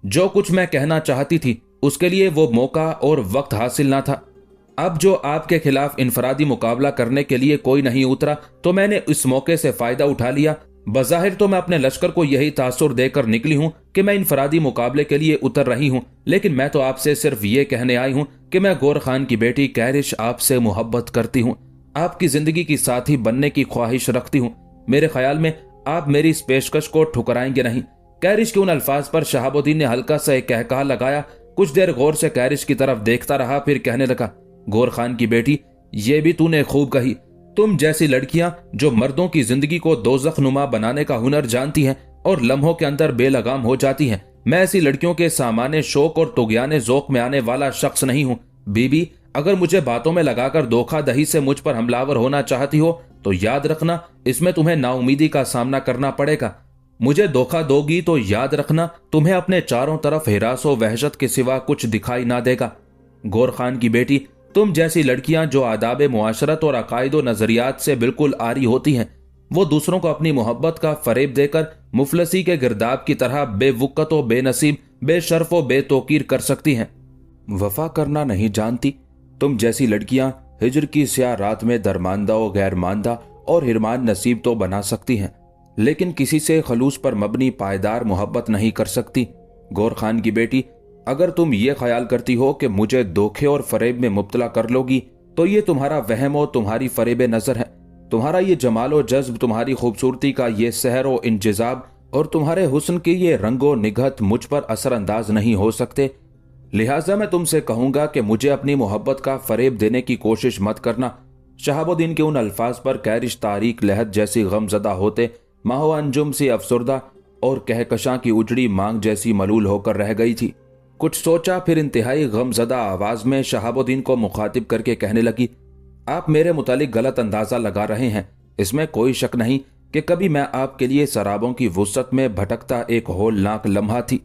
जो कुछ मैं कहना चाहती थी उसके लिए वो मौका और वक्त हासिल ना था। अब जो आपके खिलाफ इनफरादी मुकाबला करने के लिए कोई नहीं उतरा, तो मैंने इस मौके से फायदा उठा लिया। बज़ाहिर तो मैं अपने लश्कर को यही तासुर देकर निकली हूं कि मैं इनफरादी मुकाबले के लिए उतर रही हूं, लेकिन मैं तो आपसे सिर्फ ये कहने आई हूं कि मैं गौर खान की बेटी कैरिश आपसे मोहब्बत करती हूं, आपकी जिंदगी की साथी बनने की ख्वाहिश रखती हूं। मेरे ख्याल में आप मेरी इस पेशकश को ठुकराएंगे नहीं। कैरिश के उन अल्फाज पर शहाबुद्दीन ने हल्का सा एक कहकहा लगाया। कुछ देर गौर से कैरिश की तरफ देखता रहा, फिर कहने लगा, गौर खान की बेटी, ये भी तूने खूब कही। तुम जैसी लड़कियां जो मर्दों की जिंदगी को दोज़ख नुमा बनाने का हुनर जानती हैं और लम्हों के अंदर बेलगाम हो जाती हैं, मैं ऐसी लड़कियों के सामान्य शौक और तुगयाने ज़ौक़ में आने वाला शख्स नहीं हूं। बीबी, अगर मुझे बातों में लगाकर धोखा दही से मुझ पर हमलावर होना चाहती हो तो याद रखना, इसमें तुम्हें नाउमीदी का सामना करना पड़ेगा। मुझे धोखा दोगी तो याद रखना, तुम्हें अपने चारों तरफ हिरास व वहशत के सिवा कुछ दिखाई ना देगा। गौर खान की बेटी, तुम जैसी लड़कियां जो आदाब मुआशरत और अकायद व नजरियात से बिल्कुल आरी होती हैं, वो दूसरों को अपनी मोहब्बत का फरेब देकर मुफलसी के गिरदाब की तरह बेवुकत व बेनसीब, बेशर्फ व बेतौकीर कर सकती हैं। वफा करना नहीं जानती। तुम जैसी लड़कियां हिजर की स्याह रात में दरमानदा व गैरमानदा और हिरमान नसीब तो बना सकती हैं, लेकिन किसी से खलूस पर मबनी पायदार मोहब्बत नहीं कर सकती। गौर खान की बेटी, अगर तुम ये ख्याल करती हो कि मुझे धोखे और फरेब में मुब्तला कर लोगी, तो ये तुम्हारा वहम और तुम्हारी फरेब नजर है। तुम्हारा ये जमाल व जज्ब, तुम्हारी खूबसूरती का ये सहर व इंतजाब और तुम्हारे हुस्न के ये रंगो निगहत मुझ पर असरअंदाज नहीं हो सकते। लिहाजा मैं तुमसे कहूंगा कि मुझे अपनी मोहब्बत का फरेब देने की कोशिश मत करना। शहाबुद्दीन के उन अल्फाज पर कैरिश तारीक लहद जैसी गमजदा होते, माहो अंजुम सी अफसुर्दा और कहकशां की उजड़ी मांग जैसी मलूल होकर रह गई थी। कुछ सोचा, फिर इंतहाई गमजदा आवाज में शहाबुद्दीन को मुखातिब करके कहने लगी, आप मेरे मुतालिक गलत अंदाजा लगा रहे हैं। इसमें कोई शक नहीं कि कभी मैं आपके लिए शराबों की वुसअत में भटकता एक होलनाक लम्हा थी,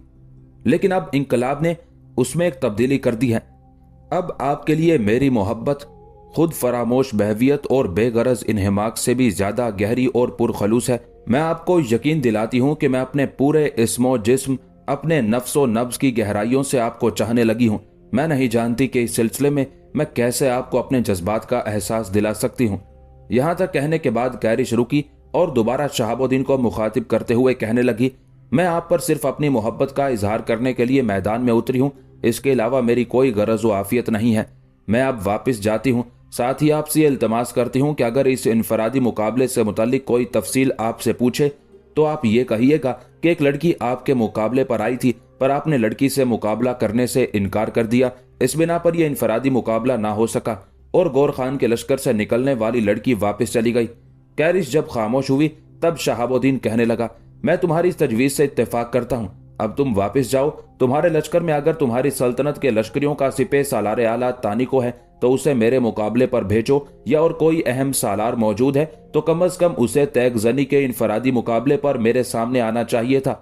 लेकिन अब इंकलाब ने उसमें एक तब्दीली कर दी है। अब आपके लिए मेरी मोहब्बत खुद फरामोश बहवियत और बेगरज इन्हिमाक से भी ज्यादा गहरी और पुरखलूस है। मैं आपको यकीन दिलाती हूं कि मैं अपने पूरे इस्मो जिस्म, अपने नफ्सो नब्ज की गहराइयों से आपको चाहने लगी हूं। मैं नहीं जानती कि इस सिलसिले में मैं कैसे आपको अपने जज्बात का एहसास दिला सकती हूं। यहां तक कहने के बाद कैरिश रुकी और दोबारा शहाबुद्दीन को मुखातिब करते हुए कहने लगी, मैं आप पर सिर्फ अपनी मोहब्बत का इजहार करने के लिए मैदान में उतरी हूँ, इसके अलावा मेरी कोई गरज व आफियत नहीं है। मैं अब वापस जाती हूँ। साथ ही आपसे ये इल्तमास करती हूँ कि अगर इस इनफरादी मुकाबले से मुताल्लिक कोई तफसील आपसे पूछे तो आप ये कहिएगा कि एक लड़की आपके मुकाबले पर आई थी, पर आपने लड़की से मुकाबला करने से इनकार कर दिया। इस बिना पर यह इनफरादी मुकाबला ना हो सका और गौर खान के लश्कर से निकलने वाली लड़की वापस चली गई। कैरिश जब खामोश हुई तब शहाबुद्दीन कहने लगा, मैं तुम्हारी इस तजवीज से इत्तेफाक करता हूँ। अब तुम वापस जाओ। तुम्हारे लश्कर में अगर तुम्हारी सल्तनत के लश्करियों का सिपह सालार आला तानिको है तो उसे मेरे मुकाबले पर भेजो, या और कोई अहम सालार मौजूद है तो कम अज कम उसे तैगजनी के इनफरादी मुकाबले पर मेरे सामने आना चाहिए था।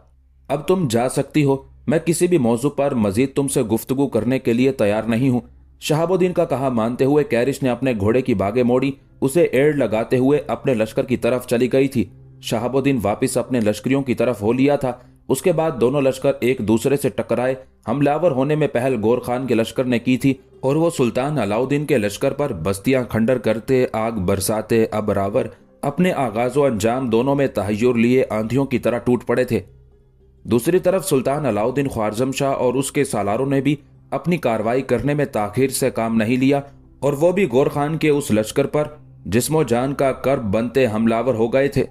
अब तुम जा सकती हो। मैं किसी भी मौजू पर मजीद तुमसे गुफ्तगू करने के लिए तैयार नहीं हूँ। शहाबुद्दीन का कहा मानते हुए कैरिश ने अपने घोड़े की बागें मोड़ी, उसे एड़ लगाते हुए अपने लश्कर की तरफ चली गई थी। शहाबुद्दीन वापिस अपने लश्करियों की तरफ हो लिया था। उसके बाद दोनों लश्कर एक दूसरे से टकराए। हमलावर होने में पहल गौर खान के लश्कर ने की थी और वो सुल्तान अलाउद्दीन के लश्कर पर बस्तियां खंडर करते, आग बरसाते अबरावर अपने आगाज व अंजाम दोनों में तहय्युर लिए आंधियों की तरह टूट पड़े थे। दूसरी तरफ सुल्तान अलाउद्दीन ख्वारजम शाह और उसके सालारों ने भी अपनी कार्रवाई करने में ताखीर से काम नहीं लिया और वो भी गौर खान के उस लश्कर पर जिस्मो जान का कर्ब बनते हमलावर हो गए थे।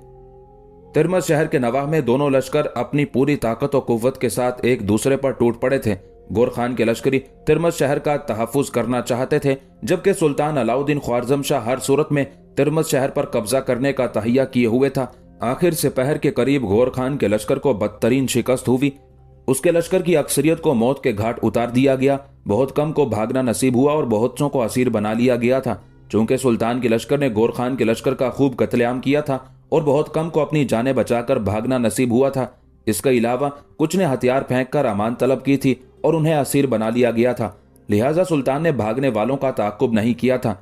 तिरमस शहर के नवाह में दोनों लश्कर अपनी पूरी ताकत और कुव्वत के साथ एक दूसरे पर टूट पड़े थे। गौर खान के लश्करी तिरमस शहर का तहफ़्फ़ुज़ करना चाहते थे, जबकि सुल्तान अलाउद्दीन ख्वारजम शाह हर सूरत में तिरमस शहर पर कब्जा करने का तहिया किए हुए था। आखिर सिपहर के करीब गौर खान के लश्कर को बदतरीन शिकस्त हुई। उसके लश्कर की अक्सरियत को मौत के घाट उतार दिया गया। बहुत कम को भागना नसीब हुआ और बहुतों को असीर बना लिया गया था। चूंकि सुल्तान के लश्कर ने गौर खान के लश्कर का खूब कत्लेआम किया था और बहुत कम को अपनी जानें बचाकर भागना नसीब हुआ था। इसके अलावा कुछ ने हथियार फेंक कर अमान तलब की थी और उन्हें असीर बना लिया गया था। लिहाजा सुल्तान ने भागने वालों का ताक़ुब नहीं किया था।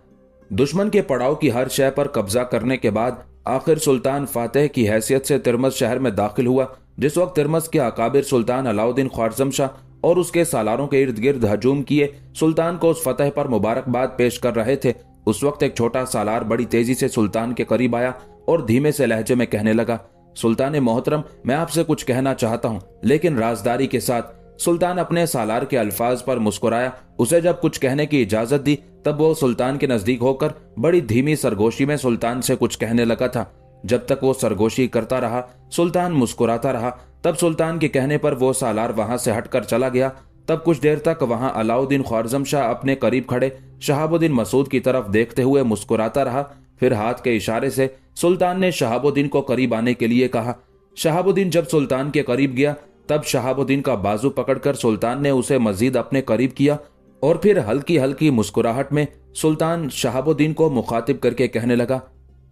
दुश्मन के पड़ाव की हर शय पर कब्जा करने के बाद आखिर सुल्तान फातेह की हैसियत से तिरमस शहर में दाखिल हुआ। जिस वक्त तिरमस के अकाबिर सुल्तान अलाउद्दीन ख्वारजम शाह और उसके सालारों के इर्द गिर्द हजूम किए सुल्तान को उस फतह पर मुबारकबाद पेश कर रहे थे, उस वक्त एक छोटा सालार बड़ी तेजी से सुल्तान के करीब आया और धीमे से लहजे में कहने लगा, सुल्तान मोहतरम, मैं आपसे कुछ कहना चाहता हूँ, लेकिन राजदारी के साथ। सुल्तान अपने सालार के अल्फाज पर मुस्कुराया। उसे जब कुछ कहने की इजाजत दी तब वो सुल्तान के नजदीक होकर बड़ी धीमी सरगोशी में सुल्तान से कुछ कहने लगा था। जब तक वो सरगोशी करता रहा सुल्तान मुस्कुराता रहा। तब सुल्तान के कहने पर वो सालार वहां से हटकर चला गया। तब कुछ देर तक वहां अलाउद्दीन ख्वारजम शाह अपने करीब खड़े शहाबुद्दीन मसूद की तरफ देखते हुए मुस्कुराता रहा। फिर हाथ के इशारे से सुल्तान ने शहाबुद्दीन को करीब आने के लिए कहा। शहाबुद्दीन जब सुल्तान के करीब गया तब शहाबुद्दीन का बाजू पकड़कर सुल्तान ने उसे मजीद अपने करीब किया और फिर हल्की हल्की मुस्कुराहट में सुल्तान शहाबुद्दीन को मुखातिब करके कहने लगा,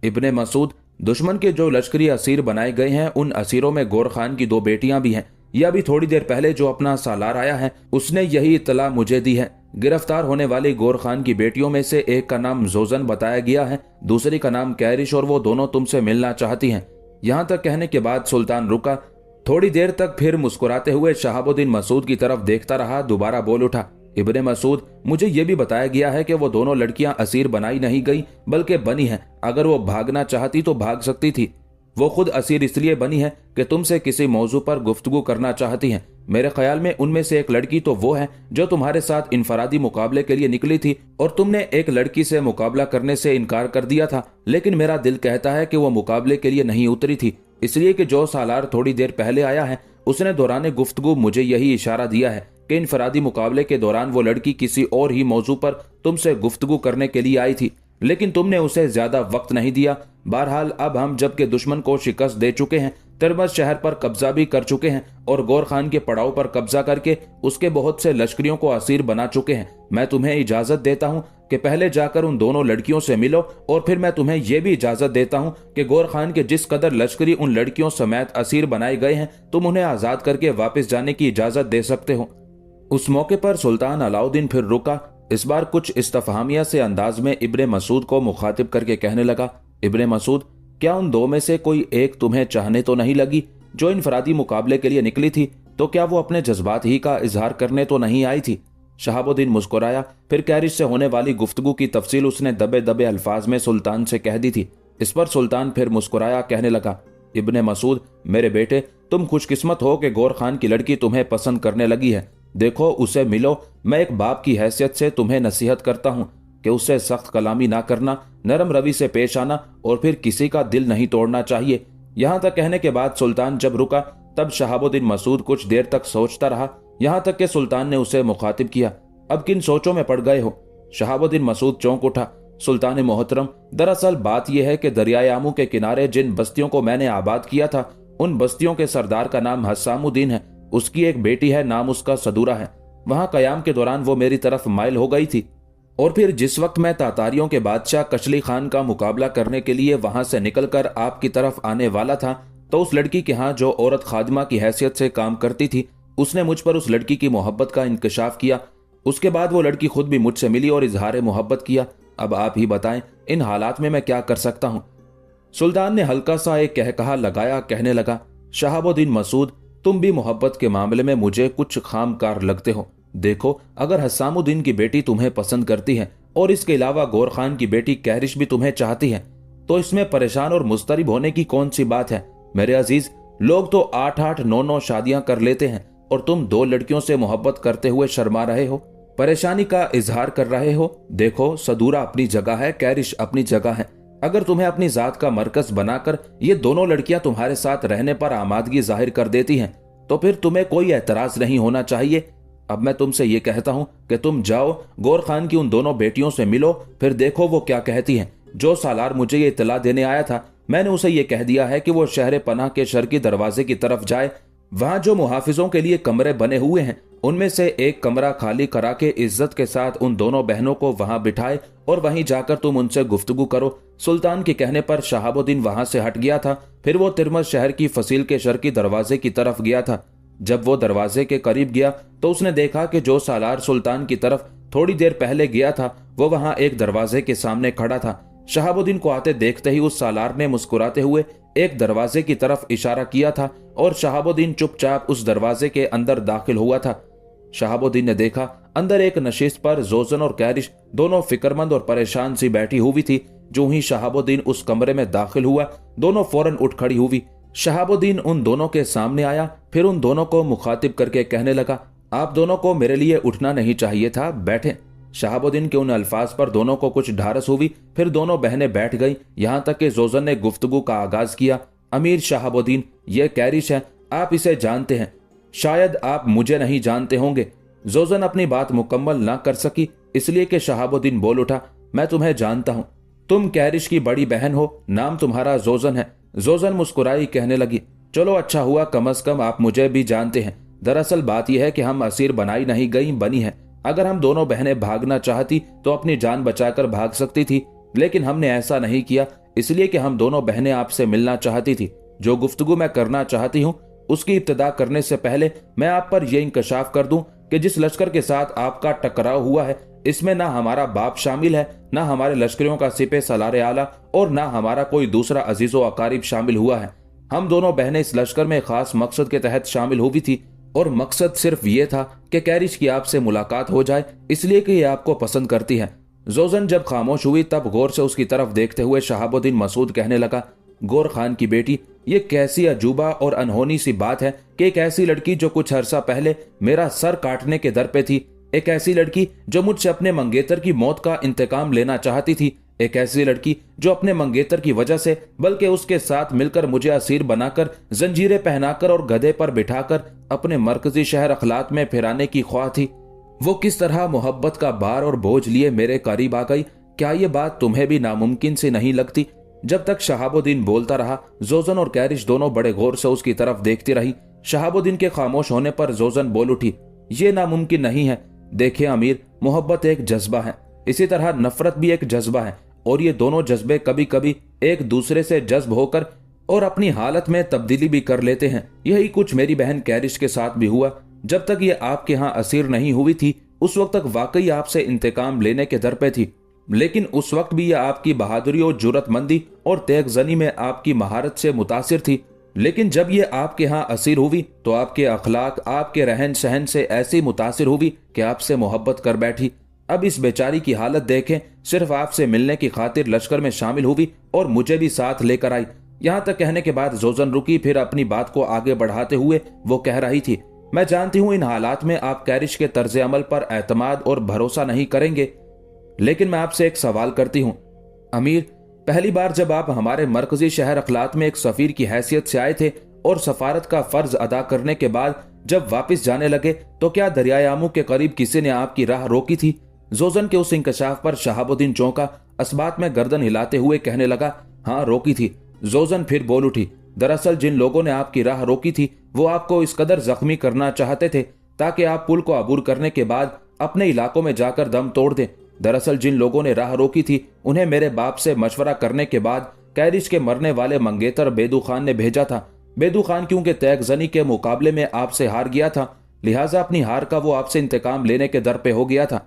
इब्ने मसूद, दुश्मन के जो लश्करी असीर बनाए गए हैं उन असीरों में गौर खान की 2 बेटियां भी हैं। यह अभी थोड़ी देर पहले जो अपना सालार आया है उसने यही इत्तला मुझे दी है। गिरफ्तार होने वाली गौर खान की बेटियों में से एक का नाम जोजन बताया गया है, दूसरी का नाम कैरिश, और वो दोनों तुमसे मिलना चाहती हैं। यहां तक कहने के बाद सुल्तान रुका। थोड़ी देर तक फिर मुस्कुराते हुए शहाबुद्दीन मसूद की तरफ देखता रहा। दोबारा बोल उठा, इब्ने मसूद, मुझे ये भी बताया गया है कि वो दोनों लड़कियां असीर बनाई नहीं गई बल्कि बनी हैं। अगर वो भागना चाहती तो भाग सकती थी। वो खुद असीर इसलिए बनी है कि तुमसे किसी मौजू पर गुफ्तगू करना चाहती हैं। मेरे ख्याल में उनमें से एक लड़की तो वो है जो तुम्हारे साथ इनफरादी मुकाबले के लिए निकली थी और तुमने एक लड़की से मुकाबला करने से इनकार कर दिया था। लेकिन मेरा दिल कहता है कि वो मुकाबले के लिए नहीं उतरी थी, इसलिए कि जो सालार थोड़ी देर पहले आया है उसने दौरान गुफ्तगू मुझे यही इशारा दिया है कि इनफरादी मुकाबले के दौरान वो लड़की किसी और ही मौजू पर तुमसे गुफ्तगू करने के लिए आई थी, लेकिन तुमने उसे ज्यादा वक्त नहीं दिया। बहरहाल अब हम जबकि दुश्मन को शिकस्त दे चुके हैं, तिरमस शहर पर कब्जा भी कर चुके हैं और गौर खान के पड़ाव पर कब्जा करके उसके बहुत से लश्करियों को असीर बना चुके हैं, मैं तुम्हें इजाजत देता हूं कि पहले जाकर उन दोनों लड़कियों से मिलो और फिर मैं तुम्हें यह भी इजाजत देता हूं कि गौर खान के जिस कदर लश्करी उन लड़कियों समेत असीर बनाए गए हैं तुम उन्हें आजाद करके वापस जाने की इजाजत दे सकते हो। उस मौके पर सुल्तान अलाउद्दीन फिर रुका। इस बार कुछ इस्तफहामिया से अंदाज में इब्ने मसूद को मुखातिब करके कहने लगा, इब्ने मसूद, क्या उन 2 में से कोई एक तुम्हें चाहने तो नहीं लगी जो इनफरादी मुकाबले के लिए निकली थी? तो क्या वो अपने जज्बात ही का इजहार करने तो नहीं आई थी? शहाबुद्दीन मुस्कुराया। फिर कैरिश से होने वाली गुफ्तगू की तफसील उसने दबे दबे अल्फाज में सुल्तान से कह दी थी। इस पर सुल्तान फिर मुस्कुराया, कहने लगा, इब्ने मसूद, मेरे बेटे, तुम खुशकिस्मत हो कि गौर खान की लड़की तुम्हें पसंद करने लगी है। देखो, उसे मिलो। मैं एक बाप की हैसियत से तुम्हें नसीहत करता हूँ कि उससे सख्त कलामी ना करना, नरम रवि से पेश आना और फिर किसी का दिल नहीं तोड़ना चाहिए। यहाँ तक कहने के बाद सुल्तान जब रुका तब शहाबुद्दीन मसूद कुछ देर तक सोचता रहा, यहाँ तक कि सुल्तान ने उसे मुखातिब किया, अब किन सोचों में पड़ गए हो? शहाबुद्दीन मसूद चौंक उठा। सुल्तान मोहतरम, दरअसल बात यह है कि दरियाए आमू के किनारे जिन बस्तियों को मैंने आबाद किया था, उन बस्तियों के सरदार का नाम हस्सामुद्दीन है। उसकी एक बेटी है, नाम उसका सदूरा है। वहां कयाम के दौरान वो मेरी तरफ माइल हो गई थी और फिर जिस वक्त मैं तातारियों के बादशाह कचली खान का मुकाबला करने के लिए वहां से निकलकर आपकी तरफ आने वाला था, तो उस लड़की के यहाँ जो औरत खादिमा की हैसियत से काम करती थी, उसने मुझ पर उस लड़की की मोहब्बत का इंकशाफ किया। उसके बाद वो लड़की खुद भी मुझसे मिली और इजहार मोहब्बत किया। अब आप ही बताएं, इन हालात में मैं क्या कर सकता हूं? सुल्तान ने हल्का सा एक कहकहा लगाया, कहने लगा, शहाबुद्दीन मसूद, तुम भी मोहब्बत के मामले में मुझे कुछ खामकार लगते हो। देखो, अगर हस्सामुद्दीन की बेटी तुम्हें पसंद करती है और इसके अलावा गौर खान की बेटी कहरिश भी तुम्हें चाहती है, तो इसमें परेशान और मुस्तरिब होने की कौन सी बात है? मेरे अजीज, लोग तो 8-8, 9-9 शादियां कर लेते हैं और तुम 2 लड़कियों से मोहब्बत करते हुए शर्मा रहे हो, परेशानी का इजहार कर रहे हो। देखो, सदूरा अपनी जगह है, कैरिश अपनी जगह है। अगर तुम्हें अपनी जात का मरकज बनाकर ये दोनों लड़कियां तुम्हारे साथ रहने पर आमादगी जाहिर कर देती हैं, तो फिर तुम्हें कोई एतराज नहीं होना चाहिए। अब मैं तुमसे ये कहता हूं कि तुम जाओ, गौर खान की उन दोनों बेटियों से मिलो, फिर देखो वो क्या कहती हैं। जो सालार मुझे ये इत्तला देने आया था, मैंने उसे ये कह दिया है कि वो शहर पनाह के शर्की दरवाजे की तरफ जाए। वहां जो मुहाफिजों के लिए कमरे बने हुए हैं, उनमें से एक कमरा खाली करा के इज्जत के साथ उन दोनों बहनों को वहां बिठाए और वहीं जाकर तुम उनसे गुफ्तगू करो। सुल्तान के कहने पर शहाबुद्दीन वहां से हट गया था। फिर वो तिरमस शहर की फसील के शर्की दरवाजे की तरफ गया था। जब वो दरवाजे के करीब गया तो उसने देखा कि जो सालार सुल्तान की तरफ थोड़ी देर पहले गया था, वो वहां एक दरवाजे के सामने खड़ा था। शहाबुद्दीन को आते देखते ही उस सालार ने मुस्कुराते हुए एक दरवाजे की तरफ इशारा किया था और शहाबुद्दीन चुपचाप उस दरवाजे के अंदर दाखिल हुआ था। शहाबुद्दीन ने देखा, अंदर एक नशिस्त पर जोजन और कैरिश दोनों फिक्रमंद और परेशान सी बैठी हुई थी। जो ही शहाबुद्दीन उस कमरे में दाखिल हुआ, दोनों फौरन उठ खड़ी हुई। शहाबुद्दीन उन दोनों के सामने आया, फिर उन दोनों को मुखातिब करके कहने लगा, आप दोनों को मेरे लिए उठना नहीं चाहिए था, बैठे। शहाबुद्दीन के उन अल्फाज पर दोनों को कुछ ढारस हुई। फिर दोनों बहनें बैठ गई, यहां तक कि जोजन ने गुफ्तगू का आगाज किया। अमीर शहाबुद्दीन, ये कैरिश है, आप इसे जानते हैं, शायद आप मुझे नहीं जानते होंगे। जोजन अपनी बात मुकम्मल ना कर सकी, इसलिए कि शहाबुद्दीन बोल उठा, मैं तुम्हें जानता हूं, तुम कैरिश की बड़ी बहन हो, नाम तुम्हारा जोजन है। जोजन मुस्कुराई, कहने लगी, चलो अच्छा हुआ, कम अज कम आप मुझे भी जानते हैं। दरअसल बात यह है कि हम असीर बनाई नहीं गई, बनी है। अगर हम दोनों बहनें भागना चाहती तो अपनी जान बचाकर भाग सकती थी, लेकिन हमने ऐसा नहीं किया, इसलिए कि हम दोनों बहनें आपसे मिलना चाहती थी। जो गुफ्तगू मैं करना चाहती हूँ, उसकी इब्तिदा करने से पहले मैं आप पर यह इंकशाफ कर दूं कि जिस लश्कर के साथ आपका टकराव हुआ है, इसमें ना हमारा बाप शामिल है, ना हमारे लश्करियों का सिपे सलारे आला और ना हमारा कोई दूसरा अजीजो अकारिब शामिल हुआ है। हम दोनों बहनें इस लश्कर में खास मकसद के तहत शामिल हुई थी और मकसद सिर्फ ये था कि कैरिश की आपसे मुलाकात हो जाए, इसलिए कि ये आपको पसंद करती है। जोजन जब खामोश हुई तब गौर से उसकी तरफ देखते हुए शहाबुद्दीन मसूद कहने लगा, गौर खान की बेटी, ये कैसी अजूबा और अनहोनी सी बात है कि एक ऐसी लड़की जो कुछ अरसा पहले मेरा सर काटने के दर पे थी, एक ऐसी लड़की जो मुझसे अपने मंगेतर की मौत का इंतकाम लेना चाहती थी, एक ऐसी लड़की जो अपने मंगेतर की वजह से बल्कि उसके साथ मिलकर मुझे असीर बनाकर, जंजीरें पहनाकर और गधे पर बिठाकर अपने मरकजी शहर अखलात में फिराने की ख्वाह थी, वो किस तरह मोहब्बत का बार और बोझ लिए मेरे करीब आ गई। क्या ये बात तुम्हें भी नामुमकिन सी नहीं लगती? जब तक शहाबुद्दीन बोलता रहा, जोजन और कैरिश दोनों बड़े गौर से उसकी तरफ देखती रही। शहाबुद्दीन के खामोश होने पर जोजन बोल उठी, ये नामुमकिन नहीं है। देखिए अमीर, मोहब्बत एक जज्बा है, इसी तरह नफरत भी एक जज्बा है, और ये दोनों जज्बे कभी कभी एक दूसरे से जज्ब होकर और अपनी हालत में तब्दीली भी कर लेते हैं। यही कुछ मेरी बहन कैरिश के साथ भी हुआ। जब तक ये आपके यहाँ असीर नहीं हुई थी, उस वक्त तक वाकई आपसे इंतकाम लेने के दर पे थी, लेकिन उस वक्त भी यह आपकी बहादुरी और जुर्रतमंदी और तेगजनी में आपकी महारत से मुतासिर थी। लेकिन जब ये आपके यहाँ असीर हुई तो आपके अखलाक, आपके रहन सहन से ऐसी मुतासिर हुई कि आपसे मोहब्बत कर बैठी। अब इस बेचारी की हालत देखें, सिर्फ आपसे मिलने की खातिर लश्कर में शामिल हुई और मुझे भी साथ लेकर आई। यहाँ तक कहने के बाद जोजन रुकी, फिर अपनी बात को आगे बढ़ाते हुए वो कह रही थी, मैं जानती हूं इन हालात में आप कैरिश के तर्ज अमल पर एतमाद और भरोसा नहीं करेंगे, लेकिन मैं आपसे एक सवाल करती हूं। अमीर, पहली बार जब आप हमारे मरकजी शहर अखलात में एक सफीर की हैसियत से आए थे और सफारत का फर्ज अदा करने के बाद जब वापस जाने लगे तो क्या दरियाए आमू के करीब किसी ने आपकी राह रोकी थी? जोजन के उस इंकशाफ पर शहाबुद्दीन चौंका, अस्बात में गर्दन हिलाते हुए कहने लगा, हाँ रोकी थी। जोजन फिर बोल उठी, दरअसल जिन लोगों ने आपकी राह रोकी थी वो आपको इस कदर जख्मी करना चाहते थे ताकि आप पुल को अबूर करने के बाद अपने इलाकों में जाकर दम तोड़ दें। दरअसल जिन लोगों ने राह रोकी थी उन्हें मेरे बाप से मशवरा करने के बाद कैरिश के मरने वाले मंगेतर बेदू खान ने भेजा था। बेदू खान क्योंकि तैगजनी के मुकाबले में आपसे हार गया था, लिहाजा अपनी हार का वो आपसे इंतकाम लेने के दर पे हो गया था।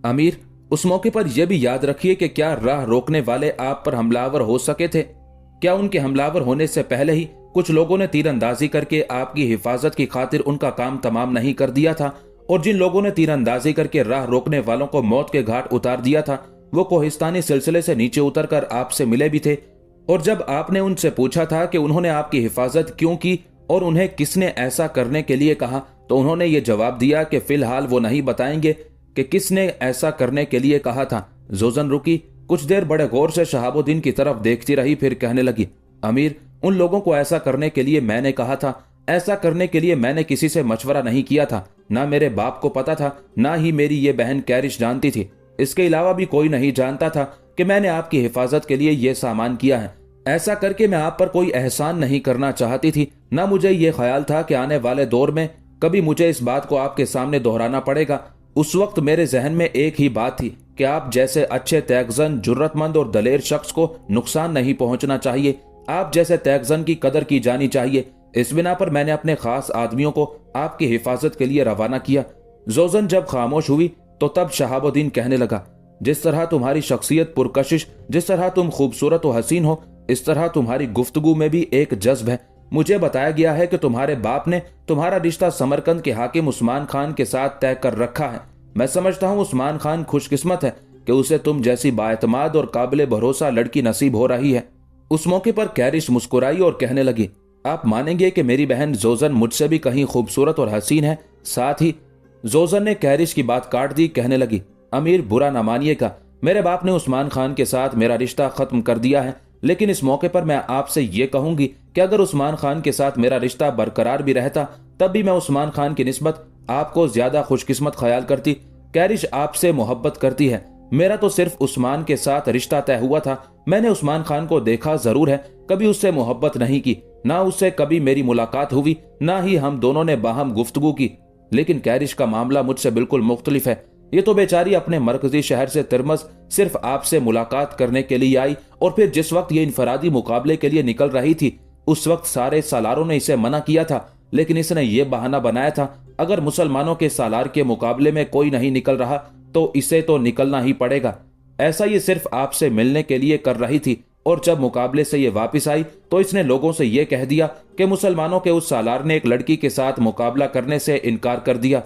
अमीर, उस मौके पर यह भी याद रखिए कि क्या राह रोकने वाले आप पर हमलावर हो सके थे? क्या उनके हमलावर होने से पहले ही कुछ लोगों ने तीरंदाजी करके आपकी हिफाजत की खातिर उनका काम तमाम नहीं कर दिया था? और जिन लोगों ने तीरंदाजी करके राह रोकने वालों को मौत के घाट उतार दिया था वो कोहिस्तानी सिलसिले से नीचे उतरकर आपसे मिले भी थे। और जब आपने उनसे पूछा था कि उन्होंने आपकी हिफाजत क्यों की और उन्हें किसने ऐसा करने के लिए कहा, तो उन्होंने ये जवाब दिया कि फिलहाल वो नहीं बताएंगे कि किसने ऐसा करने के लिए कहा था। जोजन रुकी, कुछ देर बड़े गौर से शहाबुद्दीन की तरफ देखती रही, फिर कहने लगी, अमीर, उन लोगों को ऐसा करने के लिए मैंने कहा था। ऐसा करने के लिए मैंने किसी से मशवरा नहीं किया था, ना मेरे बाप को पता था, ना ही मेरी ये बहन कैरिश जानती थी। इसके अलावा भी कोई नहीं जानता था कि मैंने आपकी हिफाजत के लिए ये सामान किया है। ऐसा करके मैं आप पर कोई एहसान नहीं करना चाहती थी, ना मुझे ये ख्याल था कि आने वाले दौर में कभी मुझे इस बात को आपके सामने दोहराना पड़ेगा। उस वक्त मेरे जहन में एक ही बात थी कि आप जैसे अच्छे तैगजन, जुर्रतमंद और दलेर शख्स को नुकसान नहीं पहुंचना चाहिए। आप जैसे तैगजन की कदर की जानी चाहिए। इस बिना पर मैंने अपने खास आदमियों को आपकी हिफाजत के लिए रवाना किया। जोजन जब खामोश हुई तो तब शहाबुद्दीन कहने लगा, जिस तरह तुम्हारी शख्सियत पुरकशिश, जिस तरह तुम खूबसूरत और हसीन हो, इस तरह तुम्हारी गुफ्तगू में भी एक जज्ब है। मुझे बताया गया है कि तुम्हारे बाप ने तुम्हारा रिश्ता समरकंद के हाकिम उस्मान खान के साथ तय कर रखा है। मैं समझता हूँ उस्मान खान खुशकिस्मत है कि उसे तुम जैसी बाएतमाद और काबिल भरोसा लड़की नसीब हो रही है। उस मौके पर कैरिश मुस्कुराई और कहने लगी, आप मानेंगे कि मेरी बहन जोजन मुझसे भी कहीं खूबसूरत और हसीन है। साथ ही जोजन ने कैरिश की बात काट दी, कहने लगी, अमीर, बुरा ना मानिएगा, मेरे बाप ने उस्मान खान के साथ मेरा रिश्ता खत्म कर दिया है, लेकिन इस मौके पर मैं आपसे ये कहूंगी कि अगर उस्मान खान के साथ मेरा रिश्ता बरकरार भी रहता तब भी मैं उस्मान खान की निस्बत आपको ज्यादा खुशकिस्मत ख्याल करती। कैरिश आपसे मोहब्बत करती है। मेरा तो सिर्फ उस्मान के साथ रिश्ता तय हुआ था। मैंने उस्मान खान को देखा जरूर है, कभी उससे मोहब्बत नहीं की, ना उससे कभी मेरी मुलाकात हुई, ना ही हम दोनों ने बाहम गुफ्तगू की। लेकिन कैरिश का मामला मुझसे बिल्कुल मुख्तलिफ है। ये तो बेचारी अपने मरकजी शहर से तिरमस सिर्फ आपसे मुलाकात करने के लिए आई, और फिर जिस वक्त ये इनफरादी मुकाबले के लिए निकल रही थी उस वक्त सारे सालारों ने इसे मना किया था, लेकिन इसने ये बहाना बनाया था अगर मुसलमानों के सालार के मुकाबले में कोई नहीं निकल रहा तो इसे तो निकलना ही पड़ेगा। ऐसा ये सिर्फ आपसे मिलने के लिए कर रही थी, और जब मुकाबले से ये वापस आई तो इसने लोगों से ये कह दिया कि मुसलमानों के उस सालार ने एक लड़की के साथ मुकाबला करने से इनकार कर दिया।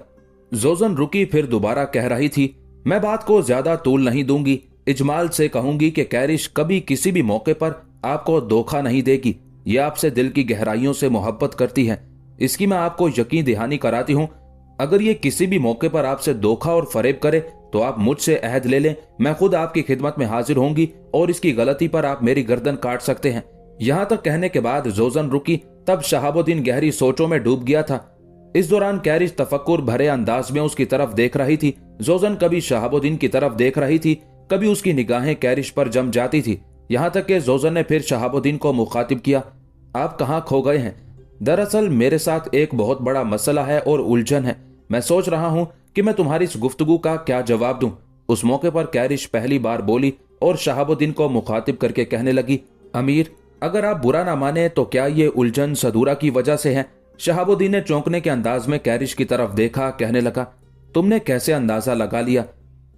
जोजन रुकी, फिर दोबारा कह रही थी, मैं बात को ज्यादा तूल नहीं दूंगी, इजमाल से कहूंगी कि कैरिश कभी किसी भी मौके पर आपको धोखा नहीं देगी। यह आपसे दिल की गहराइयों से मोहब्बत करती है, इसकी मैं आपको यकीन दहानी कराती हूं। अगर ये किसी भी मौके पर आपसे धोखा और फरेब करे तो आप मुझसे अहद ले लें, मैं खुद आपकी खिदमत में हाजिर होंगी और इसकी गलती पर आप मेरी गर्दन काट सकते हैं। यहां तक कहने के बाद जोजन रुकी, तब शहाबुद्दीन गहरी सोचों में डूब गया था। इस दौरान कैरिश तफक्कुर भरे अंदाज में उसकी तरफ देख रही थी। जोजन कभी शहाबुद्दीन की तरफ देख रही थी, कभी उसकी निगाहें कैरिश पर जम जाती थी। यहां तक कि जोजन ने फिर शहाबुद्दीन को मुखातिब किया, आप कहां खो गए हैं? दरअसल मेरे साथ एक बहुत बड़ा मसला है और उलझन है। मैं सोच रहा हूं कि मैं तुम्हारी इस गुफ्तगू का क्या जवाब दूं। उस मौके पर कैरिश पहली बार बोली और शहाबुद्दीन को मुखातिब करके कहने लगी, अमीर, अगर आप बुरा ना माने तो क्या ये उलझन सदूरा की वजह से है? शहाबुद्दीन ने चौंकने के अंदाज में कैरिश की तरफ देखा, कहने लगा, तुमने कैसे अंदाजा लगा लिया?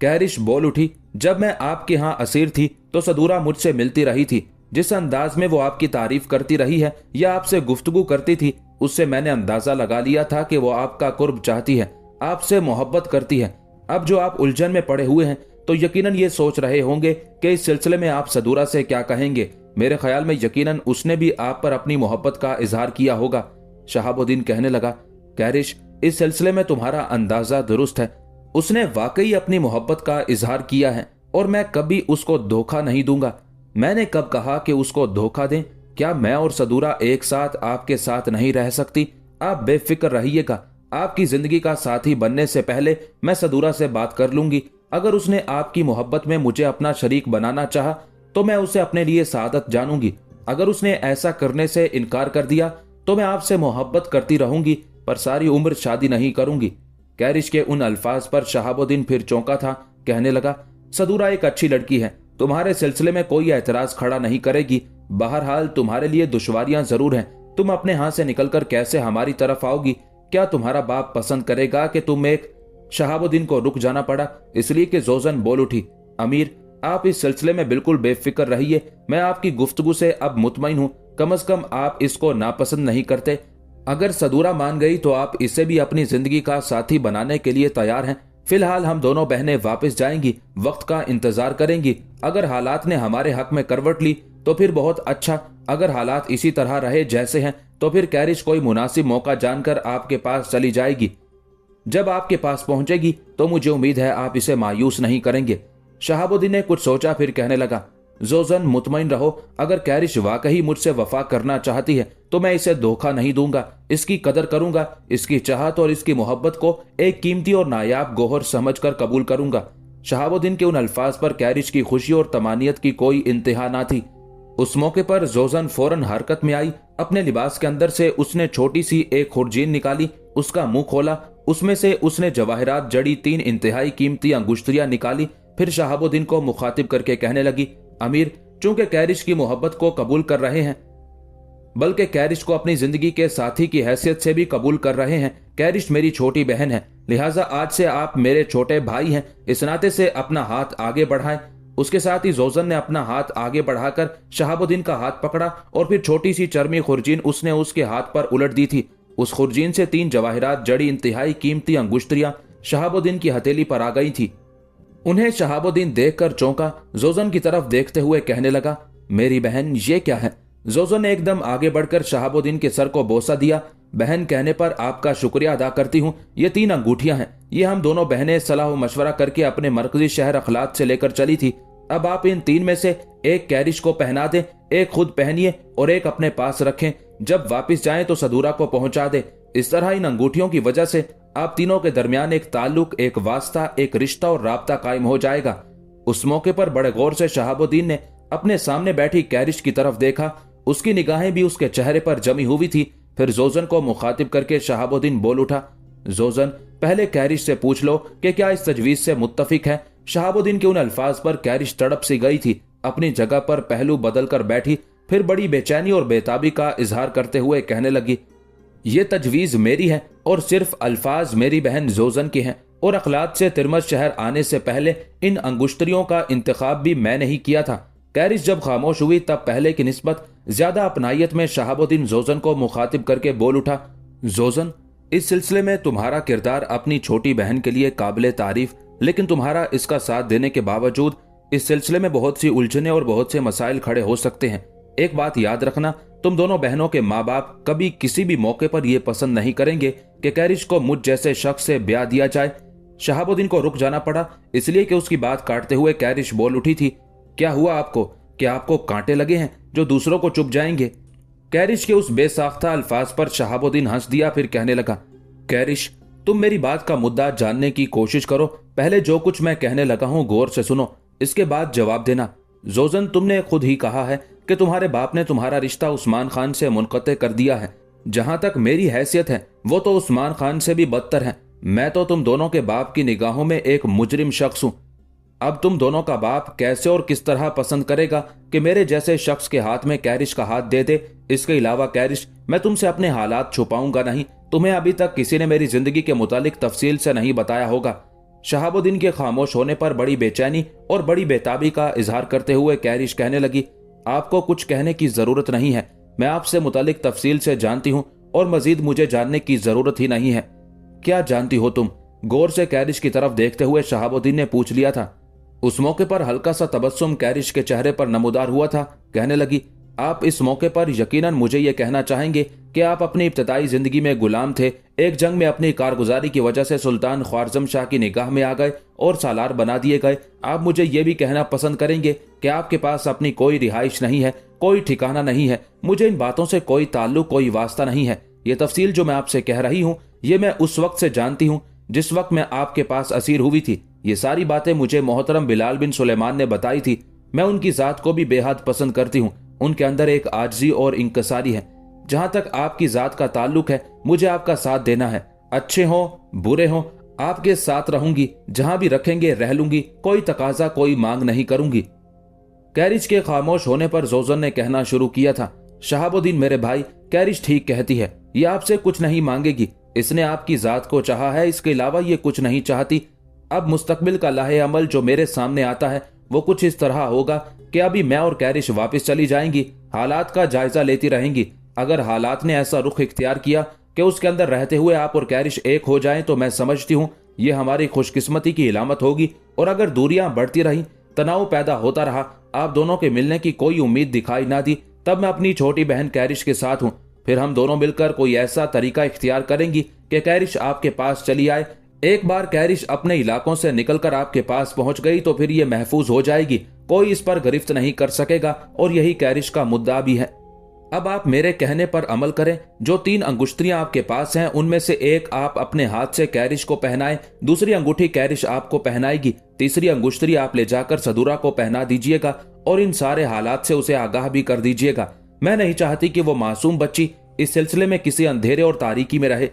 कैरिश बोल उठी, जब मैं आपके यहाँ असीर थी तो सदूरा मुझसे मिलती रही थी। जिस अंदाज में वो आपकी तारीफ करती रही है या आपसे गुफ्तगू करती थी, उससे मैंने अंदाजा लगा लिया था कि वो आपका कुर्ब चाहती है, आपसे मोहब्बत करती है। अब जो आप उलझन में पड़े हुए हैं तो यकीनन ये सोच रहे होंगे कि इस सिलसिले में आप सदूरा से क्या कहेंगे। मेरे ख्याल में यकीनन उसने भी आप पर अपनी मोहब्बत का इजहार किया होगा। शहाबुद्दीन कहने लगा, कैरिश, इस सिलसिले में तुम्हारा अंदाजा दुरुस्त है। उसने वाकई अपनी मोहब्बत का इजहार किया है और मैं कभी उसको धोखा नहीं दूंगा। मैंने कब कहा कि उसको धोखा दें? क्या मैं और सदूरा एक साथ आपके साथ नहीं रह सकती? आप बेफिक्र रहिएगा। आपकी जिंदगी का साथी बनने से पहले मैं सदूरा से बात कर लूंगी। अगर उसने आपकी मोहब्बत में मुझे अपना शरीक बनाना चाहा तो मैं उसे अपने लिए सादत जानूंगी। अगर उसने ऐसा करने से इनकार कर दिया तो मैं आपसे मोहब्बत करती रहूंगी, पर सारी उम्र शादी नहीं करूंगी। कैरिश के उन अल्फाज पर शहाबुद्दीन फिर चौंका था। कहने लगा, सदूरा एक अच्छी लड़की है, तुम्हारे सिलसिले में कोई एतराज खड़ा नहीं करेगी। बहरहाल तुम्हारे लिए दुश्वारियां जरूर हैं। तुम अपने हाथ से निकलकर कैसे हमारी तरफ आओगी? क्या तुम्हारा बाप पसंद करेगा कि तुम एक शहाबुद्दीन को रुक जाना पड़ा इसलिए कि जोजन बोल उठी, अमीर, आप इस सिलसिले में बिल्कुल बेफिक्र रहिए। मैं आपकी गुफ्तगू से अब मुतमईन हूं। कम से कम आप इसको नापसंद नहीं करते। अगर सदूरा मान गई तो आप इसे भी अपनी जिंदगी का साथी बनाने के लिए तैयार हैं। फिलहाल हम दोनों बहनें वापस जाएंगी, वक्त का इंतजार करेंगी। अगर हालात ने हमारे हक में करवट ली तो फिर बहुत अच्छा। अगर हालात इसी तरह रहे जैसे हैं तो फिर कैरिश कोई मुनासिब मौका जानकर आपके पास चली जाएगी। जब आपके पास पहुंचेगी तो मुझे उम्मीद है आप इसे मायूस नहीं करेंगे। शहाबुद्दीन ने कुछ सोचा, फिर कहने लगा, जोजन, मुतमईन रहो। अगर कैरिश वाकई मुझसे वफा करना चाहती है तो मैं इसे धोखा नहीं दूंगा। इसकी कदर करूंगा। इसकी चाहत और इसकी मोहब्बत को एक कीमती और नायाब गोहर समझकर कबूल करूंगा। शहाबुद्दीन के उन अल्फाज पर कैरिश की खुशी और तमानियत की कोई इंतहा ना थी। उस मौके पर जोजन फौरन हरकत में आई। अपने लिबास के अंदर से उसने छोटी सी एक खुरजीन निकाली, उसका मुंह खोला, उसमें से उसने जवाहरात जड़ी 3 इंतहाई कीमती अंगुश्तरियां निकाली। फिर शहाबुद्दीन को मुखातिब करके कहने लगी, अमीर, चूंकि कैरिश की मोहब्बत को कबूल कर रहे हैं, बल्कि कैरिश को अपनी जिंदगी के साथी की हैसियत से भी कबूल कर रहे हैं। कैरिश मेरी छोटी बहन है, लिहाजा आज से आप मेरे छोटे भाई हैं। इस नाते से अपना हाथ आगे बढ़ाएं। उसके साथ ही जोजन ने अपना हाथ आगे बढ़ाकर शहाबुद्दीन का हाथ पकड़ा और फिर छोटी सी चरमी खुरजीन उसने उसके हाथ पर उलट दी थी। उस खुरजीन से 3 जवाहरात जड़ी इंतहाई कीमती अंगुश्तरियां शहाबुद्दीन की हथेली पर आ गई थी। उन्हें शहाबुद्दीन देखकर चौंका। जोजन की तरफ देखते हुए कहने लगा, मेरी बहन, ये क्या है? जोजन ने एकदम आगे बढ़कर शहाबुद्दीन के सर को बोसा दिया। बहन, कहने पर आपका शुक्रिया अदा करती हूँ। ये 3 अंगूठियां हैं। ये हम दोनों बहनें सलाह मशवरा करके अपने मरकजी शहर अखलात से लेकर चली थी। अब आप इन 3 में से एक कैरिश को पहना दें, एक खुद पहनिए और एक अपने पास रखें। जब वापस जाएं तो सदूरा को पहुंचा दे। इस तरह इन अंगूठियों की वजह से आप तीनों के दरमियान एक ताल्लुक, एक वास्ता, एक रिश्ता और राब्ता कायम हो जाएगा। उस मौके पर बड़े गौर से शहाबुद्दीन ने अपने सामने बैठी कैरिश की तरफ देखा। उसकी निगाहें भी उसके चेहरे पर जमी हुई थी। फिर जोजन को मुखातिब करके शहाबुद्दीन बोल उठा, जोजन, पहले कैरिश से पूछ लो कि क्या इस तजवीज से मुत्तफिक है। शहाबुद्दीन के उन अल्फाज पर कैरिश तड़प सी गई थी। अपनी जगह पर पहलू बदल कर बैठी, फिर बड़ी बेचैनी और बेताबी का इजहार करते हुए कहने लगी, ये तजवीज मेरी है और सिर्फ अल्फाज मेरी बहन जोजन के हैं, और अखलात से तिरमज शहर आने से पहले इन अंगुश्तरियों का इंतखाब भी मैंने ही किया था। कैरिश जब खामोश हुई तब पहले की निस्बत ज्यादा अपनायत में शहाबुद्दीन जोजन को मुखातिब करके बोल उठा, जोजन, इस सिलसिले में तुम्हारा किरदार अपनी छोटी बहन के लिए काबिले तारीफ, लेकिन तुम्हारा इसका साथ देने के बावजूद इस सिलसिले में बहुत सी उलझने और बहुत से मसाइल खड़े हो सकते हैं। एक बात याद रखना, तुम दोनों बहनों के माँ बाप कभी किसी भी मौके पर यह पसंद नहीं करेंगे कि कैरिश को मुझ जैसे शख्स से ब्याह दिया जाए। शहाबुद्दीन को रुक जाना पड़ा, इसलिए कि उसकी बात काटते हुए कैरिश बोल उठी थी, क्या हुआ आपको? क्या आपको कांटे लगे हैं जो दूसरों को चुभ जाएंगे? कैरिश के उस बेसाख्ता अल्फाज पर शहाबुद्दीन हंस दिया। फिर कहने लगा, कैरिश, तुम मेरी बात का मुद्दा जानने की कोशिश करो। पहले जो कुछ मैं कहने लगा हूं गौर से सुनो, इसके बाद जवाब देना। जोजन, तुमने खुद ही कहा है कि तुम्हारे बाप ने तुम्हारा रिश्ता उस्मान खान से मुनक़ते कर दिया है। जहां तक मेरी हैसियत है वो तो उस्मान खान से भी बदतर है। मैं तो तुम दोनों के बाप की निगाहों में एक मुजरिम शख्स हूं। अब तुम दोनों का बाप कैसे और किस तरह पसंद करेगा कि मेरे जैसे शख्स के हाथ में कैरिश का हाथ दे दे? इसके अलावा कैरिश, मैं तुमसे अपने हालात छुपाऊंगा नहीं। तुम्हें अभी तक किसी ने मेरी जिंदगी के मुतालिक तफसील से नहीं बताया होगा। शहाबुद्दीन के खामोश होने पर बड़ी बेचैनी और बड़ी बेताबी का इजहार करते हुए कैरिश कहने लगी, आपको कुछ कहने की जरूरत नहीं है। मैं आपसे मुतालिक तफसील से जानती हूँ और मजीद मुझे जानने की जरूरत ही नहीं है। क्या जानती हो तुम? गौर से कैरिश की तरफ देखते हुए शहाबुद्दीन ने पूछ लिया था। उस मौके पर हल्का सा तबस्सुम कैरिश के चेहरे पर नमूदार हुआ था। कहने लगी, आप इस मौके पर यकीनन मुझे ये कहना चाहेंगे कि आप अपनी इब्तदाई जिंदगी में गुलाम थे, एक जंग में अपनी कारगुजारी की वजह से सुल्तान ख्वारज़म शाह की निगाह में आ गए और सालार बना दिए गए। आप मुझे ये भी कहना पसंद करेंगे कि आपके पास अपनी कोई रिहाइश नहीं है, कोई ठिकाना नहीं है। मुझे इन बातों से कोई ताल्लुक, कोई वास्ता नहीं है। ये तफसील जो मैं आपसे कह रही हूँ, ये मैं उस वक्त से जानती हूँ जिस वक्त मैं आपके पास असीर हुई थी। ये सारी बातें मुझे मोहतरम बिलाल बिन सुलेमान ने बताई थी। मैं उनकी जात को भी बेहद पसंद करती हूँ। उनके अंदर एक आजिज़ी और इंकसारी है। जहां तक आपकी जात का ताल्लुक है, मुझे आपका साथ देना है। अच्छे हों बुरे हों, आपके साथ रहूंगी। जहां भी रखेंगे रह लूंगी। कोई तकाजा, कोई मांग नहीं करूंगी। कैरिश के खामोश होने पर जोजन ने कहना शुरू किया था, शहाबुद्दीन मेरे भाई, कैरिश ठीक कहती है। ये आपसे कुछ नहीं मांगेगी। इसने आपकी जात को चाहा है, इसके अलावा ये कुछ नहीं चाहती। अब मुस्तकबिल का लाहे अमल जो मेरे सामने आता है वो कुछ इस तरह होगा कि अभी मैं और कैरिश वापस चली जाएंगी, हालात का जायजा लेती रहेंगी। अगर हालात ने ऐसा रुख इख्तियार किया कि उसके अंदर रहते हुए आप और कैरिश एक हो जाएं, तो मैं समझती हूँ ये हमारी खुशकिस्मती की इलामत होगी। और अगर दूरियां बढ़ती रहीं, तनाव पैदा होता रहा, आप दोनों के मिलने की कोई उम्मीद दिखाई ना दी, तब मैं अपनी छोटी बहन कैरिश के साथ हूँ। फिर हम दोनों मिलकर कोई ऐसा तरीका इख्तियार करेंगी कि कैरिश आपके पास चली आए। एक बार कैरिश अपने इलाकों से निकलकर आपके पास पहुंच गई तो फिर ये महफूज हो जाएगी, कोई इस पर गिरफ्त नहीं कर सकेगा। और यही कैरिश का मुद्दा भी है। अब आप मेरे कहने पर अमल करें। जो 3 अंगुष्ठियां आपके पास हैं, उनमें से एक आप अपने हाथ से कैरिश को पहनाएं, दूसरी अंगूठी कैरिश आपको पहनाएगी, तीसरी अंगुष्ठी आप ले जाकर सदूरा को पहना दीजिएगा और इन सारे हालात से उसे आगाह भी कर दीजिएगा। मैं नहीं चाहती कि वो मासूम बच्ची इस सिलसिले में किसी अंधेरे और तारीकी में रहे।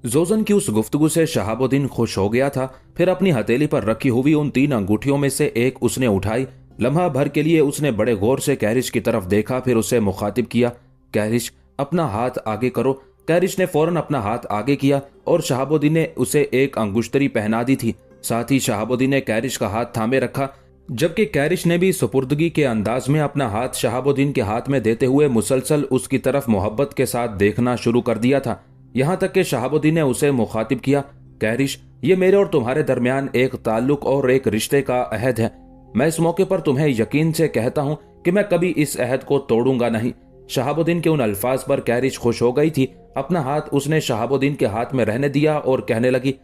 जोजन की उस गुफ्तगू से शहाबुद्दीन खुश हो गया था। फिर अपनी हथेली पर रखी हुई उन 3 अंगूठियों में से एक उसने उठाई। लम्हा भर के लिए उसने बड़े गौर से कैरिश की तरफ देखा, फिर उसे मुखातिब किया, कैरिश अपना हाथ आगे करो। कैरिश ने फौरन अपना हाथ आगे किया और शहाबुद्दीन ने उसे एक अंगुश्तरी पहना दी थी। साथ ही शहाबुद्दीन ने कैरिश का हाथ थामे रखा, जबकि कैरिश ने भी सुपुर्दगी के अंदाज में अपना हाथ शहाबुद्दीन के हाथ में देते हुए मुसलसल उसकी तरफ मोहब्बत के साथ देखना शुरू कर दिया था। यहां तक कि शहाबुद्दीन ने उसे मुखातिब किया, कैरिश ये मेरे और तुम्हारे दरमियान एक ताल्लुक और एक रिश्ते का अहद है। मैं इस मौके पर तुम्हें यकीन से कहता हूं कि मैं कभी इस अहद को तोड़ूंगा नहीं। शहाबुद्दीन के उन अल्फाज पर कैरिश खुश हो गई थी। अपना हाथ उसने शहाबुद्दीन के हाथ में रहने दिया और कहने लगी,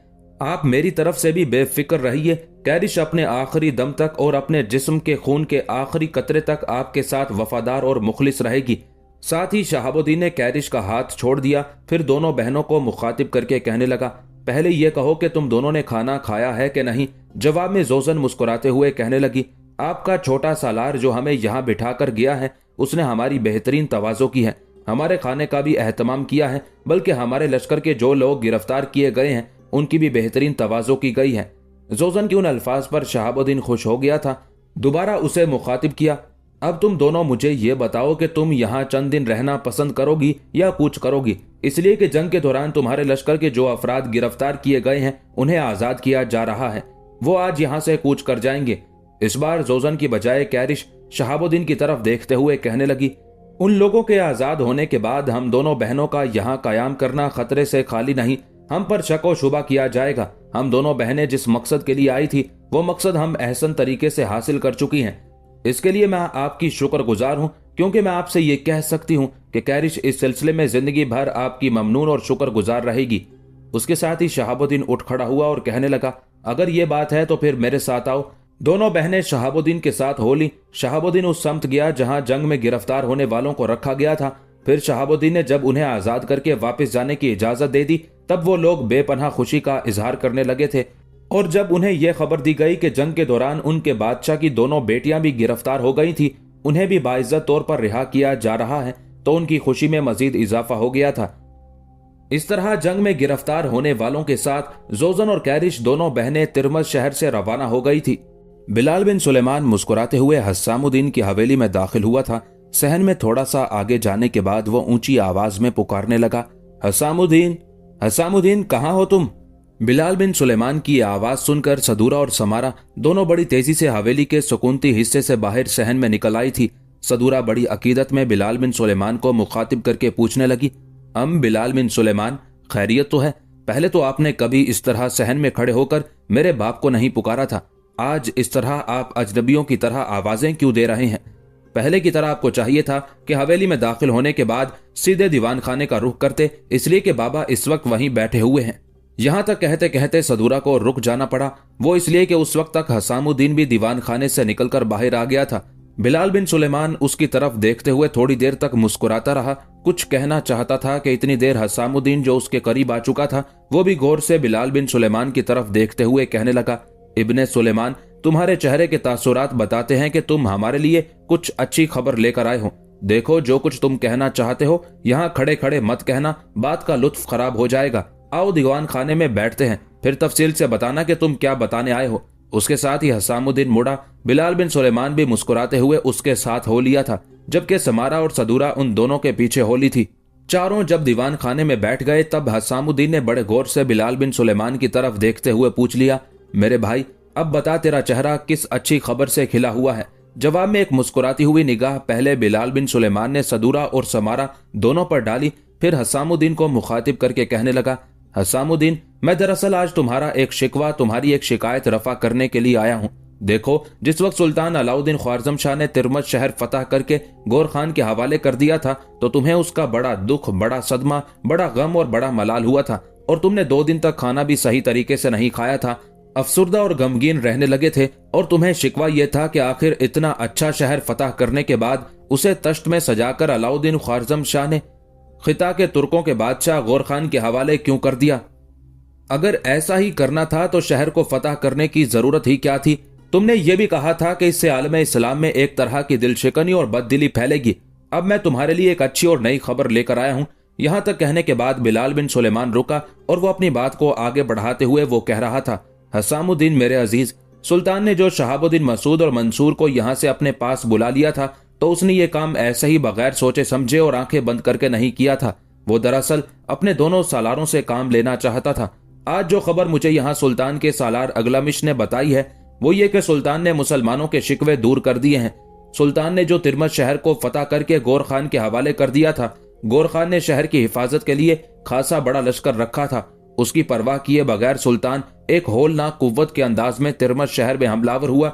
आप मेरी तरफ से भी बेफिक्र रहिए। कैरिश अपने आखिरी दम तक और अपने जिस्म के खून के आखिरी कतरे तक आपके साथ वफादार और मुखलिस रहेगी। साथ ही शहाबुद्दीन ने कैरिश का हाथ छोड़ दिया। फिर दोनों बहनों को मुखातिब करके कहने लगा, पहले यह कहो कि तुम दोनों ने खाना खाया है कि नहीं। जवाब में जोजन मुस्कुराते हुए कहने लगी, आपका छोटा सालार जो हमें यहाँ बिठा कर गया है, उसने हमारी बेहतरीन तवाज़ो की है, हमारे खाने का भी एहतमाम किया है, बल्कि हमारे लश्कर के जो लोग गिरफ्तार किए गए हैं उनकी भी बेहतरीन तवाज़ो की गई है। जोजन के उन अल्फाज पर शहाबुद्दीन खुश हो गया था। दोबारा उसे मुखातिब किया, अब तुम दोनों मुझे ये बताओ कि तुम यहाँ चंद दिन रहना पसंद करोगी या कूच करोगी, इसलिए कि जंग के दौरान तुम्हारे लश्कर के जो अफराद गिरफ्तार किए गए हैं उन्हें आज़ाद किया जा रहा है, वो आज यहाँ से कूच कर जाएंगे। इस बार जोजन की बजाय कैरिश शहाबुद्दीन की तरफ देखते हुए कहने लगी, उन लोगों के आज़ाद होने के बाद हम दोनों बहनों का यहाँ कायम करना खतरे से खाली नहीं, हम पर शक व शुबा किया जाएगा। हम दोनों बहनें जिस मकसद के लिए आई थी वो मकसद हम एहसन तरीके से हासिल कर चुकी हैं। इसके लिए मैं आपकी शुक्रगुजार हूं, क्योंकि मैं आपसे ये कह सकती हूं कि कैरिश इस सिलसिले में जिंदगी भर आपकी ममनून और शुक्रगुजार रहेगी। उसके साथ ही शहाबुद्दीन उठ खड़ा हुआ और कहने लगा, अगर ये बात है तो फिर मेरे साथ आओ। दोनों बहनें शहाबुद्दीन के साथ हो ली। शहाबुद्दीन उस समत गया जहां जंग में गिरफ्तार होने वालों को रखा गया था। फिर शहाबुद्दीन ने जब उन्हें आजाद करके वापस जाने की इजाजत दे दी, तब वो लोग बेपनाह खुशी का इजहार करने लगे थे। और जब उन्हें यह खबर दी गई कि जंग के दौरान उनके बादशाह की दोनों बेटियां भी गिरफ्तार हो गई थी, उन्हें भी बाइज्जत तौर पर रिहा किया जा रहा है, तो उनकी खुशी में मजीद इजाफा हो गया था। इस तरह जंग में गिरफ्तार होने वालों के साथ जोजन और कैरिश दोनों बहनें तिरमज शहर से रवाना हो गई थी। बिलाल बिन सुलेमान मुस्कुराते हुए हस्सामुद्दीन की हवेली में दाखिल हुआ था। सहन में थोड़ा सा आगे जाने के बाद वो ऊंची आवाज में पुकारने लगा, हस्सामुद्दीन, हस्सामुद्दीन, कहाँ हो तुम? बिलाल बिन सुलेमान की आवाज सुनकर सदूरा और समारा दोनों बड़ी तेजी से हवेली के सुकूनती हिस्से से बाहर सहन में निकल आई थी। सदूरा बड़ी अकीदत में बिलाल बिन सुलेमान को मुखातिब करके पूछने लगी, बिलाल बिन सुलेमान, खैरियत तो है? पहले तो आपने कभी इस तरह सहन में खड़े होकर मेरे बाप को नहीं पुकारा था, आज इस तरह आप अजनबियों की तरह आवाजें क्यों दे रहे हैं? पहले की तरह आपको चाहिए था कि हवेली में दाखिल होने के बाद सीधे दीवान खाने का रुख करते, इसलिए कि बाबा इस वक्त वहीं बैठे हुए हैं। यहां तक कहते कहते सदूरा को रुक जाना पड़ा, वो इसलिए कि उस वक्त तक हसामुद्दीन भी दीवान खाने से निकलकर बाहर आ गया था। बिलाल बिन सुलेमान उसकी तरफ देखते हुए थोड़ी देर तक मुस्कुराता रहा। कुछ कहना चाहता था कि इतनी देर हसामुद्दीन जो उसके करीब आ चुका था वो भी गौर से बिलाल बिन सुलेमान की तरफ देखते हुए कहने लगा, इब्ने सुलेमान, तुम्हारे चेहरे के तासुरात बताते हैं कि तुम हमारे लिए कुछ अच्छी खबर लेकर आए हो। देखो, जो कुछ तुम कहना चाहते हो यहाँ खड़े खड़े मत कहना, बात का लुत्फ खराब हो जाएगा। आओ दीवान खाने में बैठते हैं, फिर तफसील से बताना कि तुम क्या बताने आए हो। उसके साथ ही हसामुद्दीन मुड़ा। बिलाल बिन सुलेमान भी मुस्कुराते हुए उसके साथ हो लिया था, जबकि समारा और सदूरा उन दोनों के पीछे हो ली थी। चारों जब दीवान खाने में बैठ गए तब हसामुद्दीन ने बड़े गौर से बिलाल बिन सुलेमान की तरफ देखते हुए पूछ लिया, मेरे भाई, अब बता तेरा चेहरा किस अच्छी खबर से खिला हुआ है? जवाब में एक मुस्कुराती हुई निगाह पहले बिलाल बिन सुलेमान ने सदूरा और समारा दोनों पर डाली, फिर हसामुद्दीन को मुखातिब करके कहने लगा, हसामुद्दीन, मैं दरअसल आज तुम्हारा एक शिकवा, तुम्हारी एक शिकायत रफा करने के लिए आया हूँ। देखो, जिस वक्त सुल्तान अलाउद्दीन ख्वारज़म शाह ने तिरमज शहर फतह करके गौर खान के हवाले कर दिया था तो तुम्हें उसका बड़ा दुख, बड़ा सदमा, बड़ा गम और बड़ा मलाल हुआ था, और तुमने 2 दिन तक खाना भी सही तरीके से नहीं खाया था, अफसुर्दा और गमगीन रहने लगे थे, और तुम्हें शिकवा यह था कि आखिर इतना अच्छा शहर फतह करने के बाद उसे तश्त में सजाकर अलाउद्दीन ख्वारज़म शाह ने खिता के तुर्कों के बादशाह गौर खान के हवाले क्यों कर दिया? अगर ऐसा ही करना था तो शहर को फतह करने की जरूरत ही क्या थी? तुमने ये भी कहा था कि इससे आलम इस्लाम में एक तरह की दिलशिकनी और बददिली फैलेगी। अब मैं तुम्हारे लिए एक अच्छी और नई खबर लेकर आया हूं। यहां तक कहने के बाद बिलाल बिन सुलेमान रुका और वो अपनी बात को आगे बढ़ाते हुए वो कह रहा था, हसामुद्दीन मेरे अजीज, सुल्तान ने जो शहाबुद्दीन मसूद और मंसूर को यहां से अपने पास बुला लिया था तो उसने ये काम ऐसे ही बगैर सोचे समझे और आंखें बंद करके नहीं किया था। वो दरअसल अपने दोनों सालारों से काम लेना चाहता था। आज जो खबर मुझे यहाँ सुल्तान के सालार अगलमिश ने बताई है वो ये कि सुल्तान ने मुसलमानों के शिकवे दूर कर दिए हैं। सुल्तान ने जो तिरमज शहर को फतह करके गौर खान के हवाले कर दिया था, गौर खान ने शहर की हिफाजत के लिए खासा बड़ा लश्कर रखा था। उसकी परवाह किए बगैर सुल्तान एक होलनाक कुव्वत के अंदाज में तिरमज शहर में हमलावर हुआ।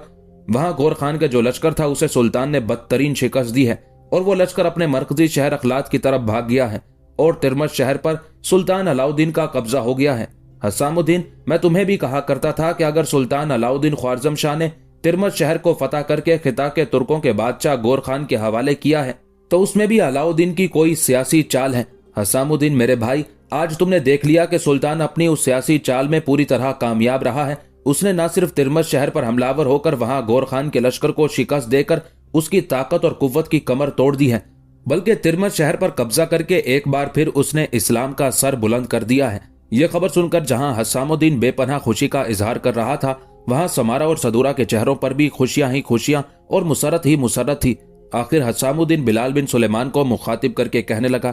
वहां गौर खान का जो लश्कर था उसे सुल्तान ने बदतरीन शिकस्त दी है और वो लश्कर अपने मरकजी शहर अखलात की तरफ भाग गया है और तिरमज शहर पर सुल्तान अलाउद्दीन का कब्जा हो गया है। हसामुद्दीन, मैं तुम्हें भी कहा करता था कि अगर सुल्तान अलाउद्दीन ख्वारज़म शाह ने तिरमज शहर को फतह करके खिता के तुर्कों के बादशाह गौर खान के हवाले किया है तो उसमें भी अलाउद्दीन की कोई सियासी चाल है। हसामुद्दीन मेरे भाई, आज तुमने देख लिया कि सुल्तान अपनी उस सियासी चाल में पूरी तरह कामयाब रहा है। उसने न सिर्फ तिरमज शहर पर हमलावर होकर वहां गौर खान के लश्कर को शिकस्त देकर उसकी ताकत और कुव्वत की कमर तोड़ दी है, बल्कि तिरमज शहर पर कब्जा करके एक बार फिर उसने इस्लाम का सर बुलंद कर दिया है। यह खबर सुनकर जहां हसामुद्दीन बेपनाह खुशी का इजहार कर रहा था वहां समारा और सदूरा के चेहरों पर भी खुशियां ही खुशियां और मुसरत ही मुसरत थी। आखिर हसामुद्दीन बिलाल बिन सुलेमान को मुखातिब करके कहने लगा,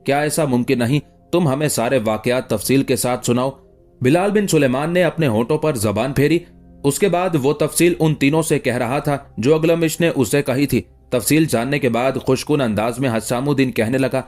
क्या ऐसा मुमकिन नहीं, तुम हमें सारे वाकयात तफसील के साथ सुनाओ। बिलाल बिन सुलेमान ने अपने होठों पर जबान फेरी। उसके बाद वो तफसील उन तीनों से कह रहा था जो अगलमिश ने उसे कही थी। तफसील जानने के बाद खुशकुन अंदाज में हसामुद्दीन कहने लगा,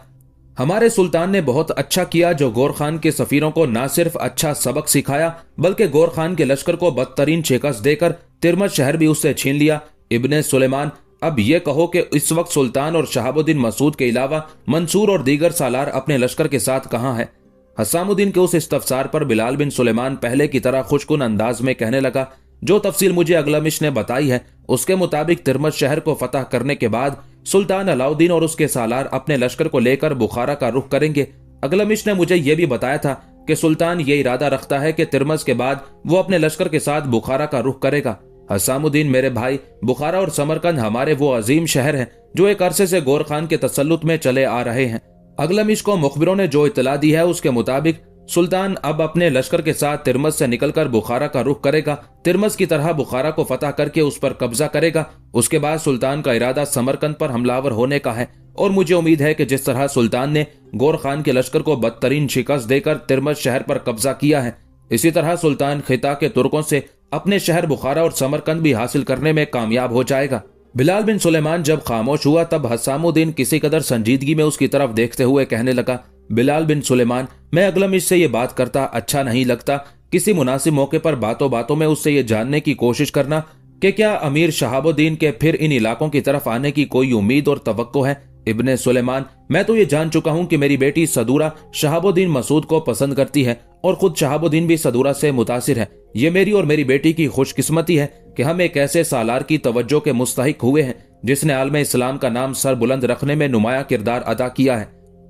हमारे सुल्तान ने बहुत अच्छा किया जो गौर खान के सफीरों को न सिर्फ अच्छा सबक सिखाया बल्कि गौर खान के लश्कर को बदतरीन शिकस्त देकर तिरमज शहर भी उससे छीन लिया। इब्ने सुलेमान, अब ये कहो कि इस वक्त सुल्तान और शहाबुद्दीन मसूद के अलावा मंसूर और दीगर सालार अपने लश्कर के साथ कहाँ है? हसामुद्दीन के उस इस्तफसार पर बिलाल बिन सुलेमान पहले की तरह खुशकुन अंदाज में कहने लगा, जो तफसील मुझे अगलमिश ने बताई है उसके मुताबिक तिरमज शहर को फतह करने के बाद सुल्तान अलाउद्दीन और उसके सालार अपने लश्कर को लेकर बुखारा का रुख करेंगे। अगलमिश ने मुझे यह भी बताया था कि सुल्तान ये इरादा रखता है कि तिरमज के बाद वो अपने लश्कर के साथ बुखारा का रुख करेगा। हसामुद्दीन मेरे भाई, बुखारा और समरकंद हमारे वो अजीम शहर हैं जो एक अरसे से गौर खान के तसल्लुत में चले आ रहे हैं। अगलमिश को मुखबिरों ने जो इतला दी है उसके मुताबिक सुल्तान अब अपने लश्कर के साथ तिरमज से निकलकर बुखारा का रुख करेगा। तिरमज की तरह बुखारा को फतह करके उस पर कब्जा करेगा। उसके बाद सुल्तान का इरादा समरकंद पर हमलावर होने का है और मुझे उम्मीद है कि जिस तरह सुल्तान ने गौर खान के लश्कर को बदतरीन शिकस्त देकर तिरमज शहर पर कब्जा किया है, इसी तरह सुल्तान खिता के तुर्कों से अपने शहर बुखारा और समरकंद भी हासिल करने में कामयाब हो जाएगा। बिलाल बिन सुलेमान जब खामोश हुआ तब हसामुद्दीन किसी कदर संजीदगी में उसकी तरफ देखते हुए कहने लगा, बिलाल बिन सुलेमान, मैं अगलमिश से ये बात करता अच्छा नहीं लगता किसी मुनासिब मौके पर बातों बातों में उससे ये जानने की कोशिश करना कि क्या अमीर शहाबुद्दीन के फिर इन इलाकों की तरफ आने की कोई उम्मीद और तवक्को है। इब्ने सुलेमान, मैं तो ये जान चुका हूं कि मेरी बेटी सदूरा शहाबुद्दीन मसूद को पसंद करती है और खुद शहाबुद्दीन भी सदूरा से मुतासिर है। ये मेरी और मेरी बेटी की खुशकिस्मती है कि हम एक ऐसे सालार की तवज्जो के मुस्तहिक हुए हैं जिसने आलम इस्लाम का नाम सर बुलंद रखने में नुमाया किरदार अदा किया है।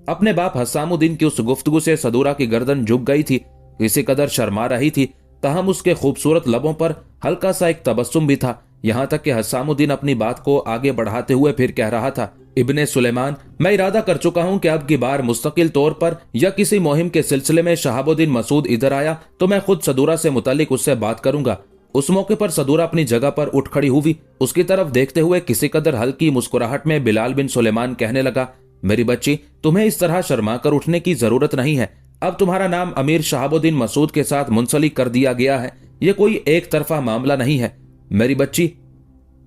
अपने बाप हसामुद्दीन की उस गुफ्तगू से सदूरा की गर्दन झुक गई थी, इसी कदर शर्मा रही थी, ताहम उसके खूबसूरत लबों पर हल्का सा एक तबस्सुम भी था। यहाँ तक कि हसामुद्दीन अपनी बात को आगे बढ़ाते हुए फिर कह रहा था, इब्ने सुलेमान, मैं इरादा कर चुका हूं कि अब की बार मुस्तकिल तौर पर या किसी मुहिम के सिलसिले में शहाबुद्दीन मसूद इधर आया तो मैं खुद सदूरा से मुतालिक उससे बात करूंगा। उस मौके पर सदूरा अपनी जगह पर उठ खड़ी हुई। उसकी तरफ देखते हुए किसी कदर हल्की मुस्कुराहट में बिलाल बिन सुलेमान कहने लगा, मेरी बच्ची, तुम्हें इस तरह शर्मा कर उठने की जरूरत नहीं है। अब तुम्हारा नाम अमीर शहाबुद्दीन मसूद के साथ मुंसलिक कर दिया गया है। यह कोई एक तरफा मामला नहीं है। मेरी बच्ची,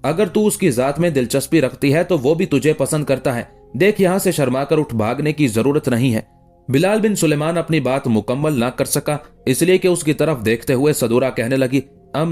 अगर तू उसकी जात में दिलचस्पी रखती है तो वो भी तुझे पसंद करता है। देख, यहां से शर्मा कर उठ भागने की जरूरत नहीं है। बिलाल बिन सुलेमान अपनी बात मुकम्मल ना कर सका, इसलिए कि उसकी तरफ देखते हुए सदूरा कहने लगी,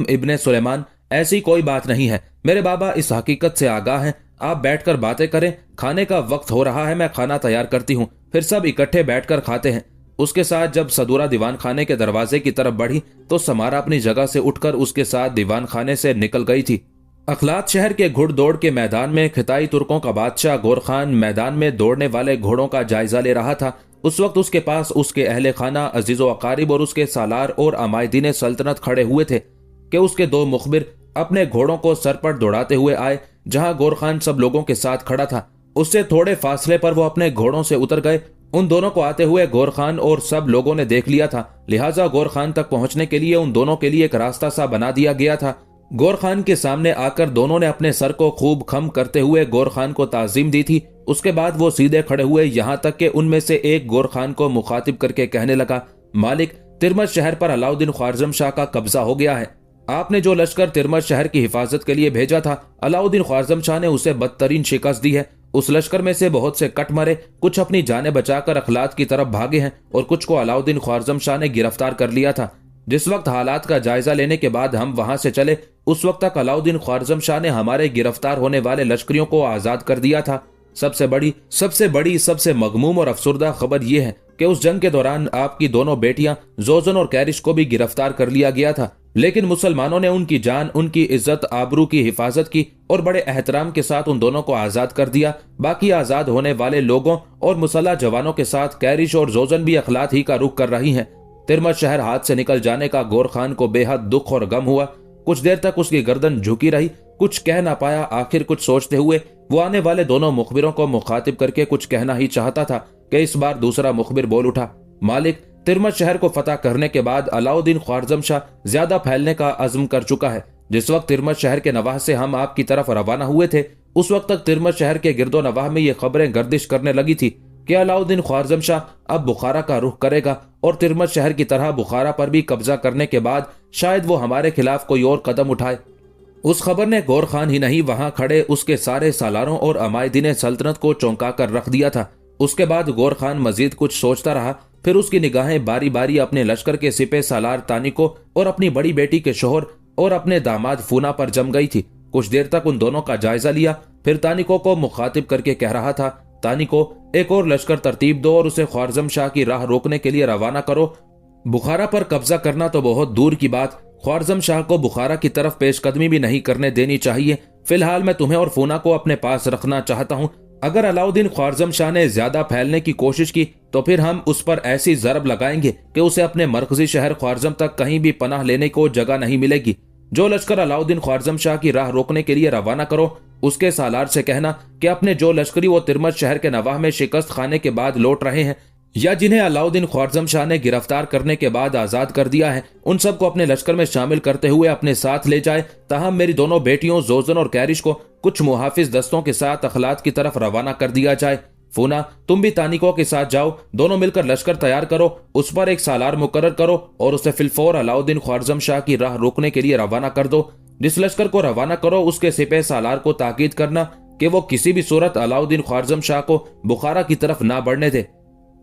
इब्ने सुलेमान, ऐसी कोई बात नहीं है। मेरे बाबा इस हकीकत से आगाह हैं। आप बैठकर बातें करें, खाने का वक्त हो रहा है, मैं खाना तैयार करती हूँ, फिर सब इकट्ठे बैठकर खाते हैं। उसके साथ जब सदूरा दीवान खाने के दरवाजे की तरफ बढ़ी तो समारा अपनी जगह से उठकर उसके साथ दीवान खाने से निकल गई थी। अखलात शहर के घुड़दौड़ के मैदान में खिताई तुर्कों का बादशाह गोर खान मैदान में दौड़ने वाले घोड़ों का जायजा ले रहा था। उस वक्त उसके पास उसके अहले खाना, अजीजो अकारिब और उसके सालार और अमायदीन सल्तनत खड़े हुए थे कि उसके दो मुखबिर अपने घोड़ों को सर पर दौड़ाते हुए आए। जहां गोर खान सब लोगों के साथ खड़ा था, उससे थोड़े फासले पर वो अपने घोड़ों से उतर गए। उन दोनों को आते हुए गोर खान और सब लोगों ने देख लिया था, लिहाजा गोर खान तक पहुंचने के लिए उन दोनों के लिए एक रास्ता सा बना दिया गया था। गोर खान के सामने आकर दोनों ने अपने सर को खूब खम करते हुए गोर खान को ताजीम दी थी। उसके बाद वो सीधे खड़े हुए, यहां तक कि उनमें से एक गोर खान को मुखातिब करके कहने लगा, मालिक, तिरमज शहर पर अलाउद्दीन ख्वारजम शाह का कब्जा हो गया है। आपने जो लश्कर तिरमज शहर की हिफाजत के लिए भेजा था, अलाउद्दीन ख्वारजम शाह ने उसे बदतरीन शिकस्त दी है। उस लश्कर में से बहुत से कट मरे, कुछ अपनी जानें बचाकर अखलात की तरफ भागे हैं और कुछ को अलाउद्दीन ख्वारजम शाह ने गिरफ्तार कर लिया था। जिस वक्त हालात का जायजा लेने के बाद हम वहां से चले, उस वक्त तक अलाउद्दीन ख्वारजम शाह ने हमारे गिरफ्तार होने वाले लश्करियों को आजाद कर दिया था। सबसे बड़ी सबसे मगमूम और अफसुर्दा खबर यह है कि उस जंग के दौरान आपकी दोनों बेटियां जोजन और कैरिश को भी गिरफ्तार कर लिया गया था, लेकिन मुसलमानों ने उनकी जान, उनकी इज्जत आबरू की हिफाजत की और बड़े एहतराम के साथ उन दोनों को आजाद कर दिया। बाकी आजाद होने वाले लोगों और मुसल्लह जवानों के साथ कैरिश और जोजन भी अखलात ही का रुख कर रही हैं। तिरमज शहर हाथ से निकल जाने का गोर खान को बेहद दुख और गम हुआ। कुछ देर तक उसकी गर्दन झुकी रही, कुछ कह ना पाया। आखिर कुछ सोचते हुए वो आने वाले दोनों मुखबिरों को मुखातिब करके कुछ कहना ही चाहता था कि इस बार दूसरा मुखबिर बोल उठा, मालिक, तिरमज शहर को फतह करने के बाद अलाउद्दीन ख्वारजम शाह ज्यादा फैलने का अज़्म कर चुका है। जिस वक्त तिरमज शहर के नवाह से हम आपकी तरफ रवाना हुए थे, उस वक्त तक तिरमज शहर के गिरदो नवाह में ये खबरें गर्दिश करने लगी थी कि अलाउद्दीन ख्वारजम शाह अब बुखारा का रुख करेगा और तिरमज शहर की तरह बुखारा पर भी कब्जा करने के बाद शायद वो हमारे खिलाफ कोई और कदम उठाए। उस खबर ने गोर खान ही नहीं, वहां खड़े उसके सारे सालारों और अमायदीन सल्तनत को चौंका कर रख दिया था। उसके बाद गोर खान मजीद कुछ सोचता रहा, फिर उसकी निगाहें बारी बारी अपने लश्कर के सिपे सालार तानिको और अपनी बड़ी बेटी के शोहर और अपने दामाद फूना पर जम गई थी। कुछ देर तक उन दोनों का जायजा लिया, फिर तानिको को मुखातिब करके कह रहा था, तानिको, एक और लश्कर तरतीब दो और उसे ख्वारजम शाह की राह रोकने के लिए रवाना करो। बुखारा पर कब्जा करना तो बहुत दूर की बात, ख्वारजम शाह को बुखारा की तरफ पेशकदमी भी नहीं करने देनी चाहिए। फिलहाल मैं तुम्हें और फूना को अपने पास रखना चाहता हूँ। अगर अलाउद्दीन ख्वारजम शाह ने ज्यादा फैलने की कोशिश की तो फिर हम उस पर ऐसी जरब लगाएंगे कि उसे अपने मरकजी शहर ख्वारजम तक कहीं भी पनाह लेने को जगह नहीं मिलेगी। जो लश्कर अलाउद्दीन ख्वारजम शाह की राह रोकने के लिए रवाना करो, उसके सालार से कहना कि अपने जो लश्करी वो तिरमज शहर के नवाह में शिकस्त खाने के बाद लौट रहे हैं या जिन्हें अलाउद्दीन ख्वारजम शाह ने गिरफ्तार करने के बाद आजाद कर दिया है, उन सबको अपने लश्कर में शामिल करते हुए अपने साथ ले जाए। ताहम मेरी दोनों बेटियों जोजन और कैरिश को कुछ मुहाफिज दस्तों के साथ अखलात की तरफ रवाना कर दिया जाए। फूना, तुम भी तानिको के साथ जाओ, दोनों मिलकर लश्कर तैयार करो, उस पर एक सालार मुकर्रर करो और उसे फिलफौर अलाउद्दीन ख्वारजम शाह की राह रोकने के लिए रवाना कर दो। जिस लश्कर को रवाना करो उसके सिपह सालार को ताकीद करना कि वो किसी भी सूरत अलाउद्दीन ख्वारजम शाह को बुखारा की तरफ ना बढ़ने दे।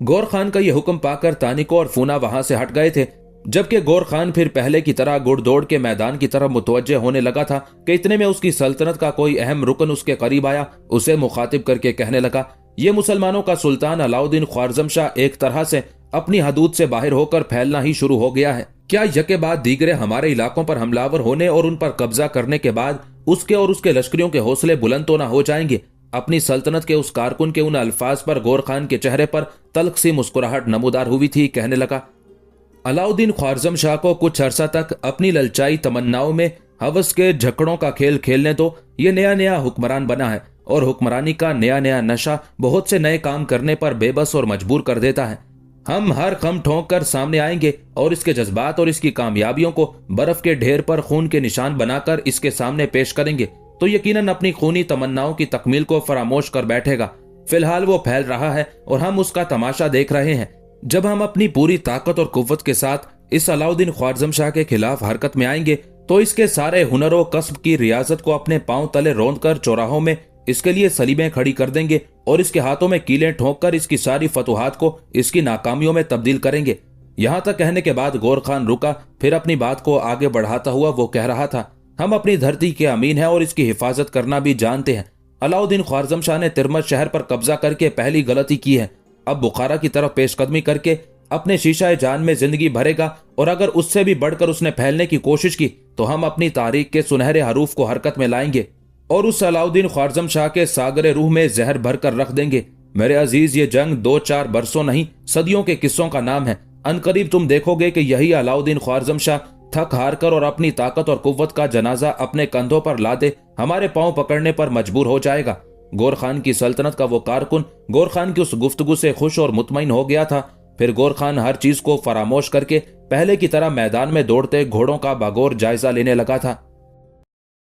गौर खान का यह हुक्म पाकर तानिको और फूना वहां से हट गए थे। जबकि गौर खान फिर पहले की तरह घुड़दौड़ के मैदान की तरफ मुतवज्जे होने लगा था कि इतने में उसकी सल्तनत का कोई अहम रुकन उसके करीब आया। उसे मुखातिब करके कहने लगा, ये मुसलमानों का सुल्तान अलाउद्दीन ख्वारज़म शाह एक तरह से अपनी हदूद से बाहर होकर फैलना ही शुरू हो गया है। क्या यके बाद दीगरे हमारे इलाकों पर हमलावर होने और उन पर कब्जा करने के बाद उसके और उसके लश्करियों के हौसले बुलंद तो न हो जाएंगे? अपनी सल्तनत के उस कारकुन के उन अल्फाज पर गौर खान के चेहरे पर तल्ख सी मुस्कुराहट नमूदार हुई थी। कहने लगा, अलाउद्दीन ख्वारज़म शाह को कुछ अरसा तक अपनी ललचाई तमन्नाओं में हवस के झकड़ों का खेल खेलने दो। ये नया नया हुक्मरान बना है और हुक्मरानी का नया नया नशा बहुत से नए काम करने पर बेबस और मजबूर कर देता है। हम हर खम ठोंक कर सामने आएंगे और इसके जज्बात और इसकी कामयाबियों को बर्फ के ढेर पर खून के निशान बनाकर इसके सामने पेश करेंगे तो यकीनन अपनी खूनी तमन्नाओं की तकमील को फरामोश कर बैठेगा। फिलहाल वो फैल रहा है और हम उसका तमाशा देख रहे हैं। जब हम अपनी पूरी ताकत और कुव्वत के साथ इस अलाउद्दीन ख्वारज़म शाह के खिलाफ हरकत में आएंगे तो इसके सारे हुनर और कस्ब की रियासत को अपने पांव तले रौंद कर चौराहों में इसके लिए सलीबें खड़ी कर देंगे और इसके हाथों में कीलें ठोंक कर इसकी सारी फतुहात को इसकी नाकामियों में तब्दील करेंगे। यहां तक कहने के बाद गौर खान रुका, फिर अपनी बात को आगे बढ़ाता हुआ वो कह रहा था, हम अपनी धरती के अमीन हैं और इसकी हिफाजत करना भी जानते हैं। अलाउद्दीन ख्वारज़म शाह ने तिरमत शहर पर कब्जा करके पहली गलती की है। अब बुखारा की तरफ पेशकदमी करके अपने शीशा जान में जिंदगी भरेगा और अगर उससे भी बढ़कर उसने फैलने की कोशिश की तो हम अपनी तारीख के सुनहरे हरूफ को हरकत में लाएंगे और उस अलाउद्दीन ख्वारज़म शाह के सागरे रूह में जहर भर कर रख देंगे। मेरे अजीज, ये जंग 2-4 बरसों नहीं सदियों के किस्सों का नाम है। अनकरीब तुम देखोगे कि यही अलाउद्दीन ख्वारज़म शाह थक हार कर और अपनी ताकत और कुव्वत का जनाजा अपने कंधों पर लादे हमारे पांव पकड़ने पर मजबूर हो जाएगा। गौर खान की सल्तनत का वो कारकुन गौर खान की उस गुफ्तगू से खुश और मुतमईन हो गया था। फिर गौर खान हर चीज को फरामोश करके पहले की तरह मैदान में दौड़ते घोड़ों का बागौर जायजा लेने लगा था।